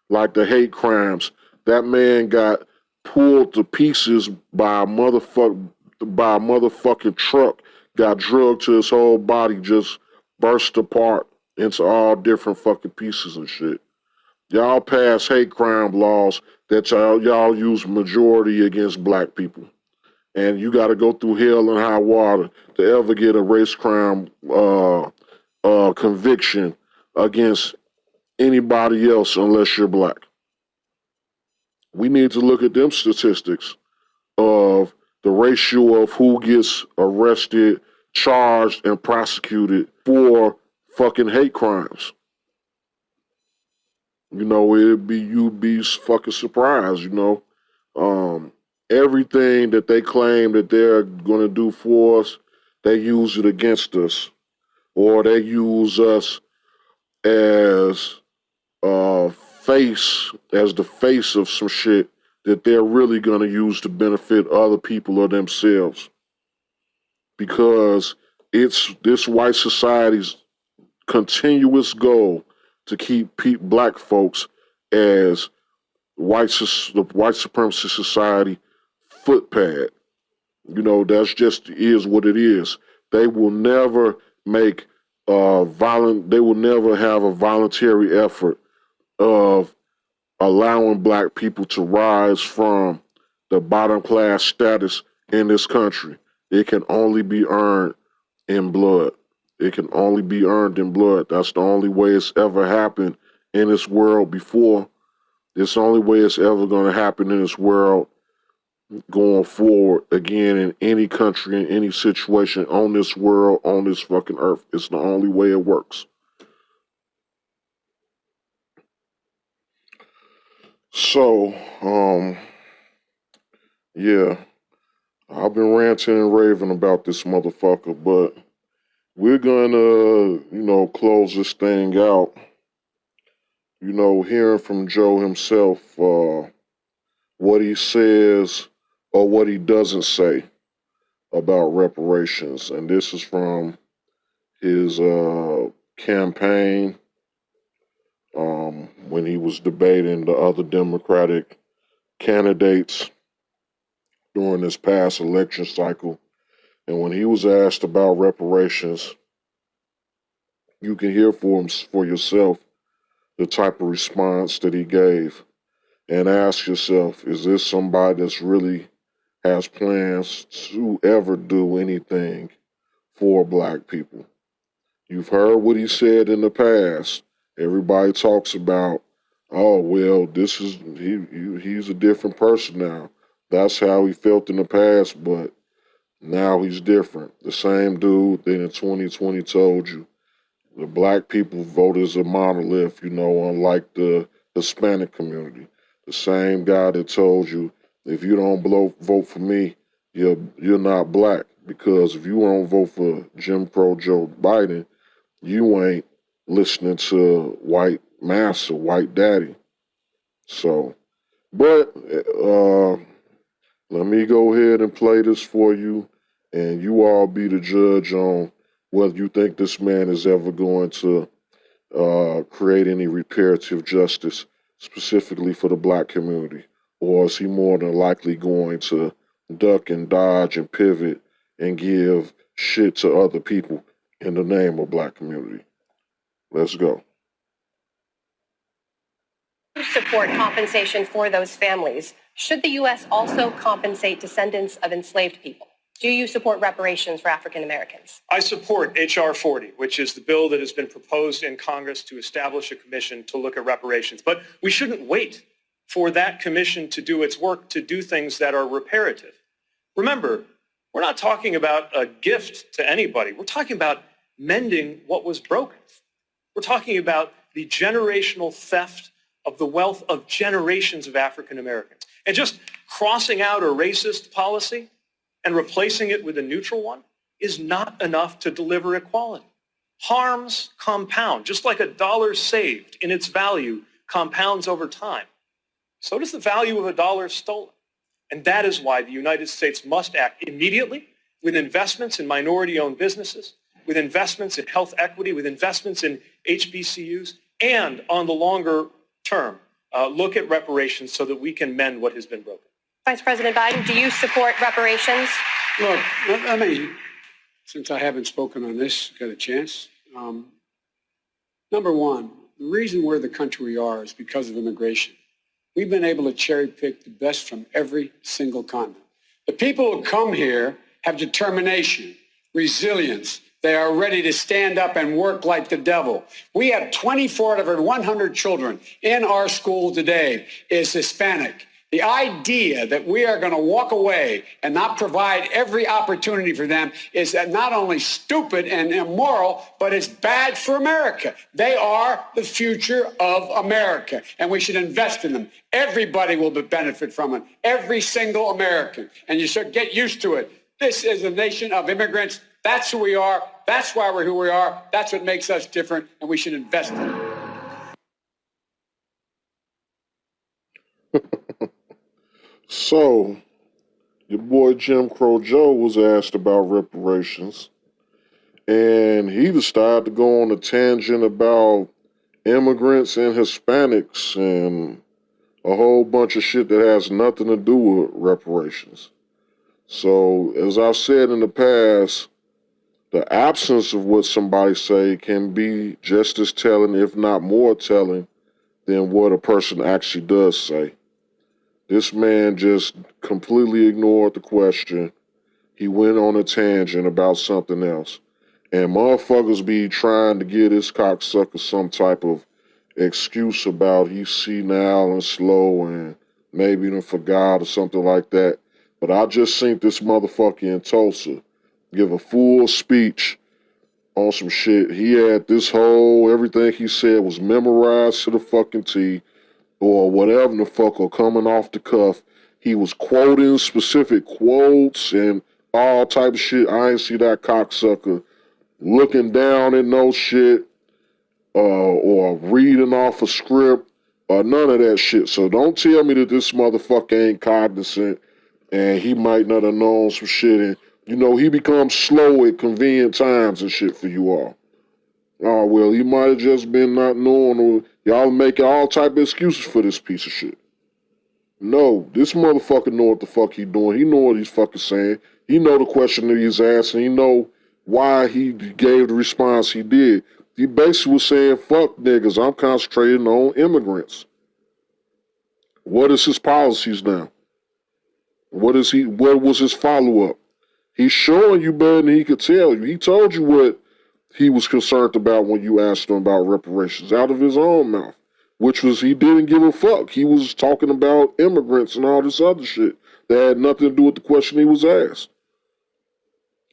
Like the hate crimes. That man got pulled to pieces by a motherfucking truck, got drugged to his whole body, just burst apart into all different fucking pieces and shit. Y'all pass hate crime laws that y'all use majority against black people. And you got to go through hell and high water to ever get a race crime conviction against anybody else unless you're black. We need to look at them statistics of the ratio of who gets arrested, charged, and prosecuted for fucking hate crimes. You know, you'd be fucking surprised, you know. Everything that they claim that they're going to do for us, they use it against us. Or they use us as as the face of some shit that they're really going to use to benefit other people or themselves. Because it's this white society's continuous goal to keep black folks as the white supremacist society footpad. You know, that's just is what it is. They will never make they will never have a voluntary effort of allowing black people to rise from the bottom class status in this country. It can only be earned in blood. It can only be earned in blood. That's the only way it's ever happened in this world before. It's the only way it's ever going to happen in this world going forward again in any country, in any situation on this world, on this fucking earth. It's the only way it works. So, yeah, I've been ranting and raving about this motherfucker, but we're gonna, close this thing out. Hearing from Joe himself, what he says or what he doesn't say about reparations. And this is from his campaign when he was debating the other Democratic candidates during this past election cycle. And when he was asked about reparations, you can hear for yourself the type of response that he gave. And ask yourself, is this somebody that's really has plans to ever do anything for black people? You've heard what he said in the past. Everybody talks about, oh, well, he's a different person now. That's how he felt in the past, but now he's different. The same dude that in 2020 told you the black people vote as a monolith, unlike the Hispanic community. The same guy that told you if you don't vote for me, you're not black. Because if you don't vote for Jim Crow Joe Biden, you ain't listening to white massa, white daddy. So, but let me go ahead and play this for you, and you all be the judge on whether you think this man is ever going to create any reparative justice specifically for the black community, or is he more than likely going to duck and dodge and pivot and give shit to other people in the name of black community? Let's go. Support compensation for those families. Should the U.S. also compensate descendants of enslaved people? Do you support reparations for African Americans? I support H.R. 40, which is the bill that has been proposed in Congress to establish a commission to look at reparations. But we shouldn't wait for that commission to do its work to do things that are reparative. Remember, we're not talking about a gift to anybody. We're talking about mending what was broken. We're talking about the generational theft of the wealth of generations of African Americans. And just crossing out a racist policy and replacing it with a neutral one is not enough to deliver equality. Harms compound, just like a dollar saved in its value compounds over time. So does the value of a dollar stolen. And that is why the United States must act immediately with investments in minority-owned businesses, with investments in health equity, with investments in HBCUs, and on the longer term, look at reparations so that we can mend what has been broken. Vice President Biden, do you support reparations? Look, let me, since I haven't spoken on this, got a chance. Number one, the reason we're the country we are is because of immigration. We've been able to cherry pick the best from every single continent. The people who come here have determination, resilience. They are ready to stand up and work like the devil. We have 24 out of every 100 children in our school today is Hispanic. The idea that we are going to walk away and not provide every opportunity for them is not only stupid and immoral, but it's bad for America. They are the future of America, and we should invest in them. Everybody will benefit from it, every single American, and you should get used to it. This is a nation of immigrants. That's who we are. That's why we're who we are. That's what makes us different, and we should invest in it. So, your boy Jim Crow Joe was asked about reparations, and he decided to go on a tangent about immigrants and Hispanics and a whole bunch of shit that has nothing to do with reparations. So, as I've said in the past, the absence of what somebody say can be just as telling, if not more telling, than what a person actually does say. This man just completely ignored the question. He went on a tangent about something else. And motherfuckers be trying to give this cocksucker some type of excuse about he's senile and slow and maybe even forgot or something like that. But I just seen this motherfucker in Tulsa give a full speech on some shit. He had this whole, everything he said was memorized to the fucking T or whatever the fuck, or coming off the cuff. He was quoting specific quotes and all type of shit. I ain't see that cocksucker looking down at no shit or reading off a script or none of that shit. So don't tell me that this motherfucker ain't cognizant and he might not have known some shit and, you know, he becomes slow at convenient times and shit for you all. Oh, well, he might have just been not knowing, or y'all making all type of excuses for this piece of shit. No, this motherfucker know what the fuck he doing. He know what he's fucking saying. He know the question that he's asking. He know why he gave the response he did. He basically was saying, fuck niggas, I'm concentrating on immigrants. What is his policies now? What was his follow-up? He's showing you better than he could tell you. He told you what he was concerned about when you asked him about reparations out of his own mouth, which was he didn't give a fuck. He was talking about immigrants and all this other shit that had nothing to do with the question he was asked.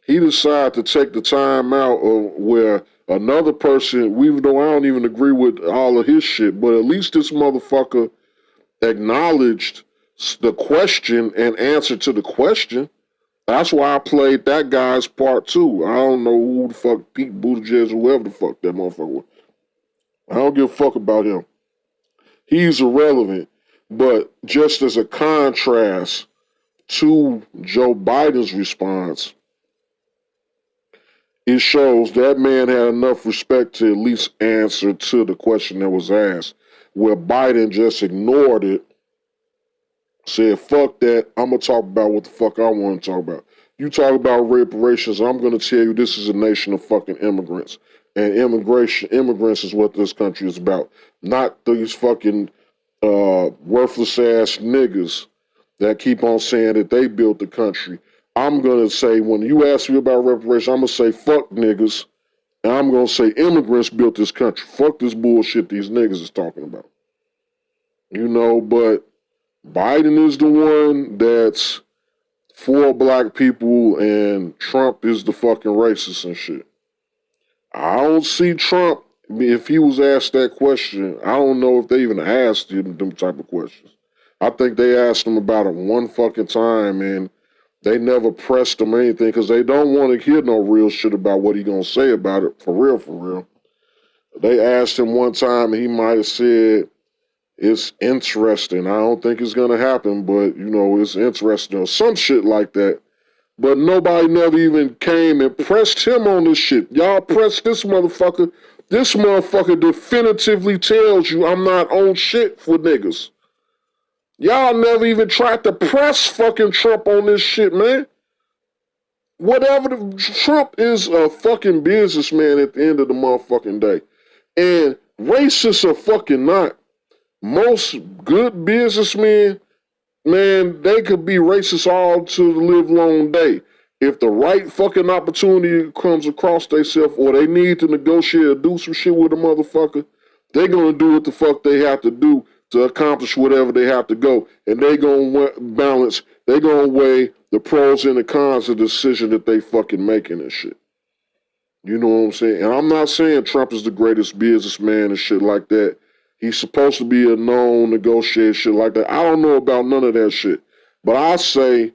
He decided to take the time out of where another person, even though I don't even agree with all of his shit, but at least this motherfucker acknowledged the question and answered to the question. That's why I played that guy's part too. I don't know who the fuck, Pete Buttigieg or whoever the fuck that motherfucker was. I don't give a fuck about him. He's irrelevant. But just as a contrast to Joe Biden's response, it shows that man had enough respect to at least answer to the question that was asked, where Biden just ignored it, said, fuck that, I'm going to talk about what the fuck I want to talk about. You talk about reparations, I'm going to tell you this is a nation of fucking immigrants. And immigrants is what this country is about. Not these fucking worthless ass niggas that keep on saying that they built the country. I'm going to say, when you ask me about reparations, I'm going to say, fuck niggas. And I'm going to say, immigrants built this country. Fuck this bullshit these niggas is talking about. You know, but Biden is the one that's for black people and Trump is the fucking racist and shit. I don't see Trump, if he was asked that question, I don't know if they even asked him them type of questions. I think they asked him about it one fucking time and they never pressed him anything because they don't want to hear no real shit about what he gonna say about it, for real, for real. They asked him one time and he might have said, it's interesting. I don't think it's gonna happen, but you know, it's interesting or some shit like that. But nobody never even came and pressed him on this shit. Y'all pressed this motherfucker. This motherfucker definitively tells you I'm not on shit for niggas. Y'all never even tried to press fucking Trump on this shit, man. Trump is a fucking businessman at the end of the motherfucking day. And racists are fucking not. Most good businessmen, man, they could be racist all to the live long day. If the right fucking opportunity comes across themselves or they need to negotiate or do some shit with a motherfucker, they're going to do what the fuck they have to do to accomplish whatever they have to go. And they're going to balance, they're going to weigh the pros and the cons of the decision that they fucking making and shit. You know what I'm saying? And I'm not saying Trump is the greatest businessman and shit like that. He's supposed to be a known negotiator, shit like that. I don't know about none of that shit. But I say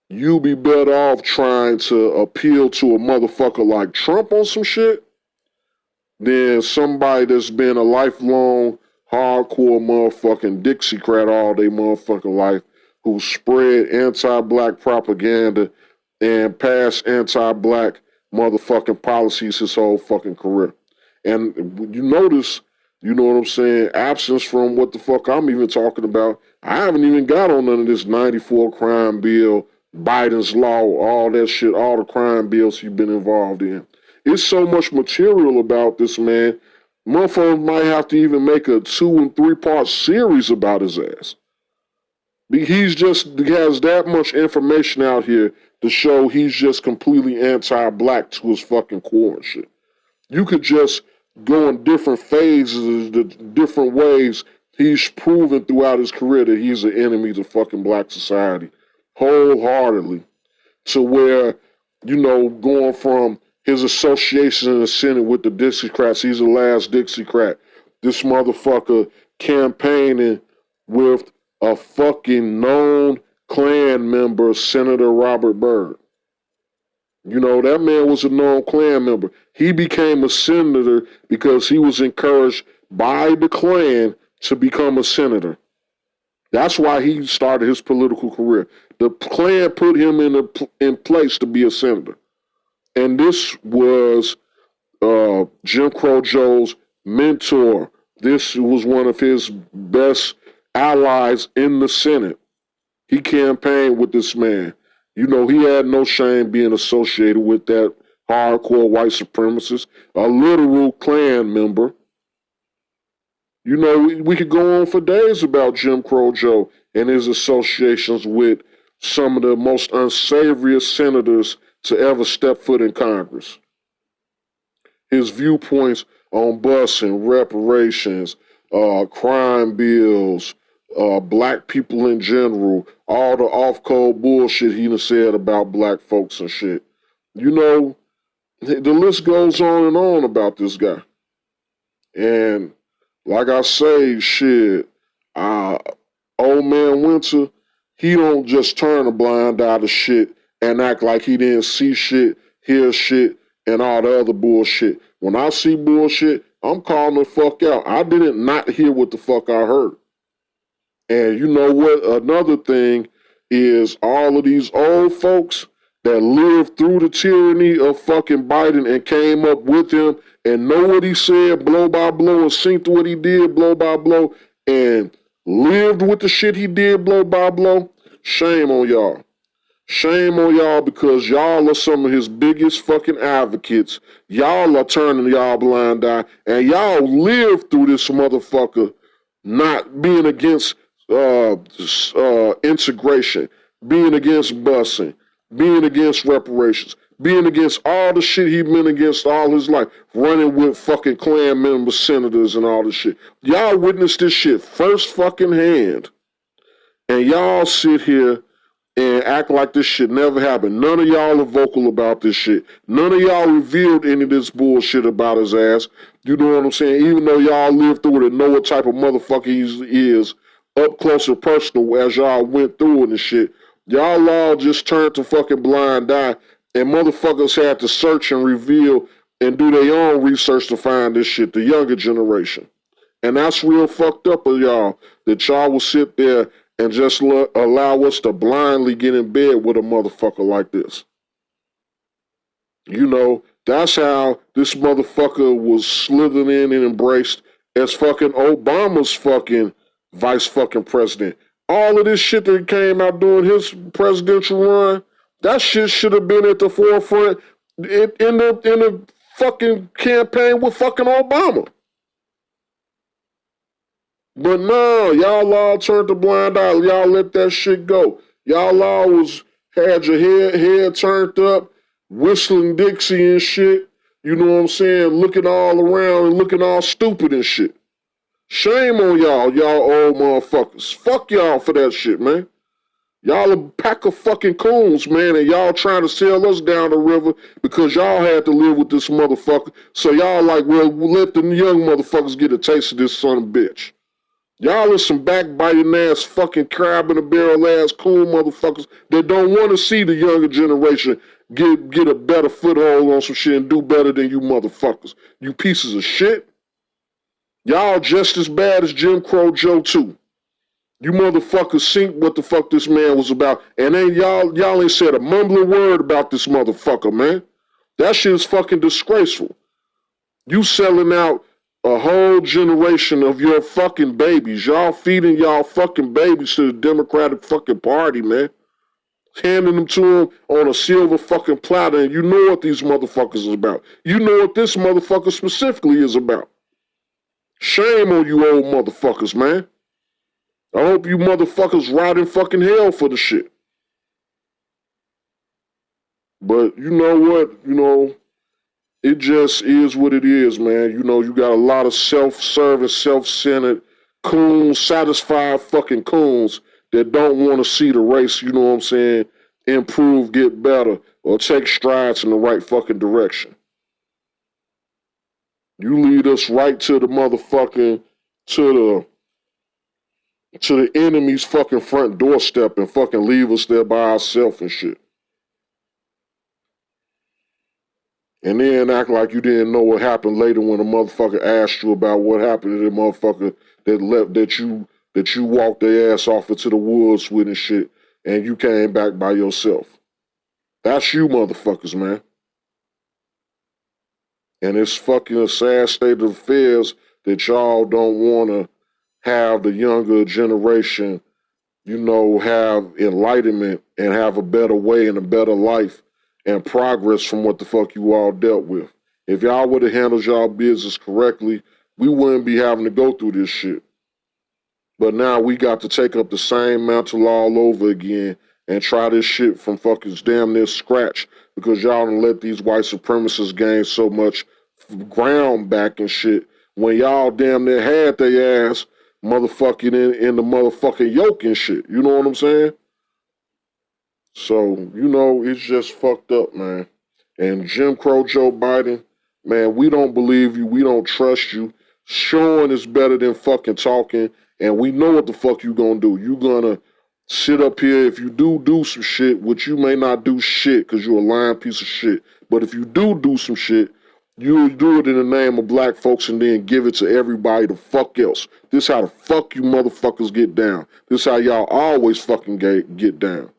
you be better off trying to appeal to a motherfucker like Trump on some shit than somebody that's been a lifelong hardcore motherfucking Dixiecrat all day motherfucking life who spread anti-black propaganda and passed anti-black motherfucking policies his whole fucking career. And you notice You know what I'm saying? Absence from what the fuck I'm even talking about. I haven't even got on none of this 94 crime bill, Biden's law, all that shit, all the crime bills he's been involved in. It's so much material about this man. Motherfuckers might have to even make a 2 and 3 part series about his ass. He has that much information out here to show he's just completely anti-black to his fucking core and shit. You could just go in different phases, the different ways he's proven throughout his career that he's an enemy to fucking black society, wholeheartedly. To where, going from his association in the Senate with the Dixiecrats, he's the last Dixiecrat. This motherfucker campaigning with a fucking known Klan member, Senator Robert Byrd. That man was a known Klan member. He became a senator because he was encouraged by the Klan to become a senator. That's why he started his political career. The Klan put him in place to be a senator. And this was Jim Crow Joe's mentor. This was one of his best allies in the Senate. He campaigned with this man. He had no shame being associated with that hardcore white supremacist, a literal Klan member. We could go on for days about Jim Crow Joe and his associations with some of the most unsavouriest senators to ever step foot in Congress. His viewpoints on busing, reparations, crime bills, black people in general, all the off-code bullshit he done said about black folks and shit. The list goes on and on about this guy. And like I say, shit, Ole Man Winter, he don't just turn a blind eye to shit and act like he didn't see shit, hear shit, and all the other bullshit. When I see bullshit, I'm calling the fuck out. I didn't not hear what the fuck I heard. And you know what? Another thing is all of these old folks that lived through the tyranny of fucking Biden and came up with him and know what he said blow by blow and synced what he did blow by blow and lived with the shit he did blow by blow. Shame on y'all. Shame on y'all because y'all are some of his biggest fucking advocates. Y'all are turning y'all blind eye and y'all lived through this motherfucker not being against integration, being against busing, being against reparations, being against all the shit he's been against all his life, running with fucking Klan members, senators, and all this shit. Y'all witnessed this shit first fucking hand. And y'all sit here and act like this shit never happened. None of y'all are vocal about this shit. None of y'all revealed any of this bullshit about his ass. You know what I'm saying? Even though y'all lived through it and know what type of motherfucker he is, up close and personal as y'all went through it and shit, y'all all just turned to fucking blind eye and motherfuckers had to search and reveal and do their own research to find this shit, the younger generation. And that's real fucked up of y'all, that y'all will sit there and just allow us to blindly get in bed with a motherfucker like this. That's how this motherfucker was slithered in and embraced as fucking Obama's fucking vice fucking president. All of this shit that came out during his presidential run, that shit should have been at the forefront in the fucking campaign with fucking Obama. But no, y'all all turned a blind eye. Y'all let that shit go. Y'all always had your head turned up, whistling Dixie and shit. You know what I'm saying? Looking all around and looking all stupid and shit. Shame on y'all old motherfuckers. Fuck y'all for that shit, man. Y'all a pack of fucking coons, man, and y'all trying to sell us down the river because y'all had to live with this motherfucker. So y'all like, well, let the young motherfuckers get a taste of this son of a bitch. Y'all are some backbiting ass fucking crab in a barrel ass cool motherfuckers that don't want to see the younger generation get a better foothold on some shit and do better than you motherfuckers. You pieces of shit. Y'all just as bad as Jim Crow Joe too. You motherfuckers seen what the fuck this man was about. And then y'all ain't said a mumbling word about this motherfucker, man. That shit is fucking disgraceful. You selling out a whole generation of your fucking babies. Y'all feeding y'all fucking babies to the Democratic fucking Party, man. Handing them to them on a silver fucking platter, and you know what these motherfuckers is about. You know what this motherfucker specifically is about. Shame on you old motherfuckers, man. I hope you motherfuckers rot in fucking hell for the shit. But you know what? It just is what it is, man. You got a lot of self-serving, self-centered coons, satisfied fucking coons that don't want to see the race, you know what I'm saying, improve, get better, or take strides in the right fucking direction. You lead us right to the motherfucking, to the enemy's fucking front doorstep and fucking leave us there by ourselves and shit. And then act like you didn't know what happened later when a motherfucker asked you about what happened to the motherfucker that you walked their ass off into the woods with and shit, and you came back by yourself. That's you motherfuckers, man. And it's fucking a sad state of affairs that y'all don't want to have the younger generation, have enlightenment and have a better way and a better life and progress from what the fuck you all dealt with. If y'all would have handled y'all business correctly, we wouldn't be having to go through this shit. But now we got to take up the same mantle all over again and try this shit from fucking damn near scratch because y'all done let these white supremacists gain so much ground back and shit when y'all damn near had their ass motherfucking in the motherfucking yoke and shit. You know what I'm saying? So, it's just fucked up, man. And Jim Crow Joe Biden, man, we don't believe you. We don't trust you. Showing is better than fucking talking. And we know what the fuck you gonna do. You gonna sit up here. If you do some shit, which you may not do shit because you're a lying piece of shit. But if you do some shit, you'll do it in the name of black folks and then give it to everybody the fuck else. This how the fuck you motherfuckers get down. This how y'all always fucking get down.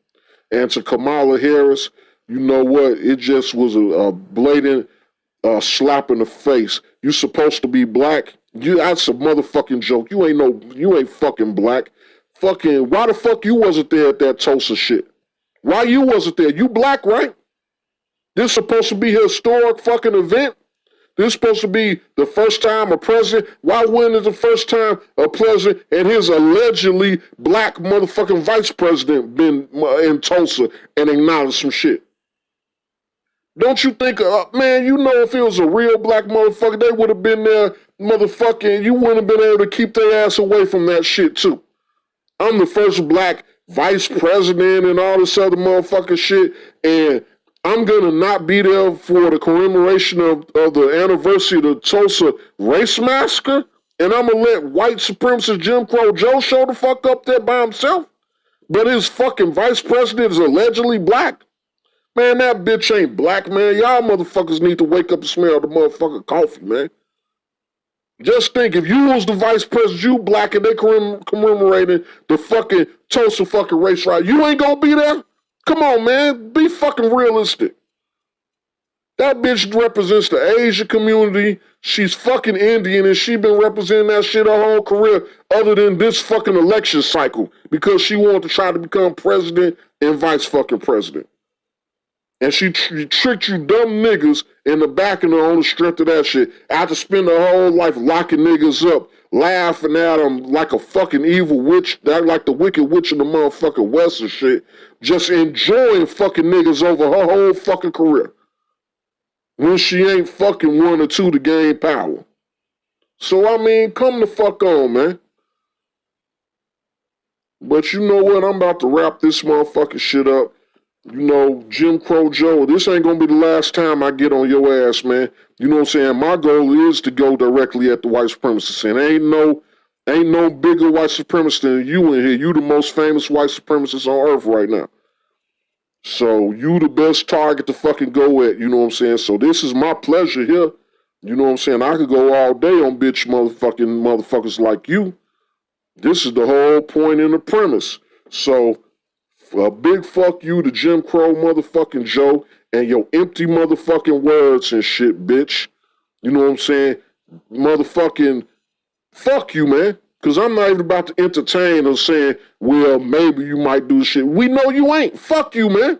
And to Kamala Harris, you know what? It just was a blatant slap in the face. You supposed to be black? That's a motherfucking joke. You ain't fucking black. Fucking, why the fuck you wasn't there at that Tulsa shit? Why you wasn't there? You black, right? This supposed to be a historic fucking event. This supposed to be the first time a president. Why wasn't it the first time a president and his allegedly black motherfucking vice president been in Tulsa and acknowledged some shit? Don't you think, man, if it was a real black motherfucker, they would have been there, motherfucking, you wouldn't have been able to keep their ass away from that shit too. I'm the first black vice president and all this other motherfucking shit, and I'm going to not be there for the commemoration of the anniversary of the Tulsa Race Massacre, and I'm going to let white supremacist Jim Crow Joe show the fuck up there by himself, but his fucking vice president is allegedly black. Man, that bitch ain't black, man. Y'all motherfuckers need to wake up and smell the motherfucking coffee, man. Just think, if you was the vice president, you black, and they commemorating the fucking Tulsa fucking race riot, you ain't gonna be there? Come on, man. Be fucking realistic. That bitch represents the Asian community. She's fucking Indian, and she been representing that shit her whole career other than this fucking election cycle because she wanted to try to become president and vice fucking president. And she tricked you dumb niggas into backing her on the strength of that shit. After spending her whole life locking niggas up, laughing at them like a fucking evil witch, like the wicked witch in the motherfucking West and shit, just enjoying fucking niggas over her whole fucking career. When she ain't fucking one or two to gain power. So, I mean, come the fuck on, man. But you know what? I'm about to wrap this motherfucking shit up. Jim Crow Joe, this ain't gonna be the last time I get on your ass, man. You know what I'm saying? My goal is to go directly at the white supremacists. And ain't no bigger white supremacist than you in here. You the most famous white supremacist on earth right now. So you the best target to fucking go at, you know what I'm saying? So this is my pleasure here. You know what I'm saying? I could go all day on bitch motherfuckers like you. This is the whole point in the premise. So a big fuck you to Jim Crow motherfucking Joe and your empty motherfucking words and shit, bitch. You know what I'm saying? motherfucking fuck you, man. Because I'm not even about to entertain or saying, well, maybe you might do shit. We know you ain't. Fuck you, man.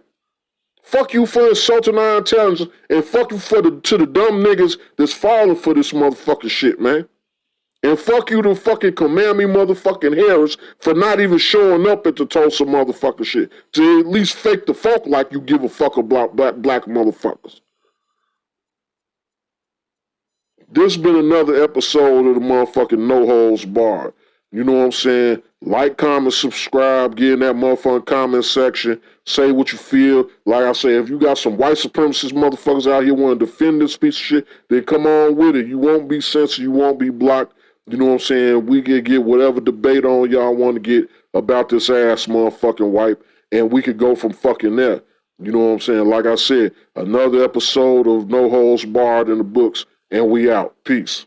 Fuck you for insulting our intelligence, and fuck you to the dumb niggas that's falling for this motherfucking shit, man. And fuck you to fucking Command Me motherfucking Harris for not even showing up at the Tulsa motherfucking shit. To at least fake the fuck like you give a fuck about black motherfuckers. This has been another episode of the motherfucking No Holds Barred. You know what I'm saying? Like, comment, subscribe, get in that motherfucking comment section. Say what you feel. Like I say, if you got some white supremacist motherfuckers out here want to defend this piece of shit, then come on with it. You won't be censored. You won't be blocked. You know what I'm saying? We can get whatever debate on y'all want to get about this ass motherfucking wipe, and we could go from fucking there. You know what I'm saying? Like I said, another episode of No Holds Barred in the books, and we out. Peace.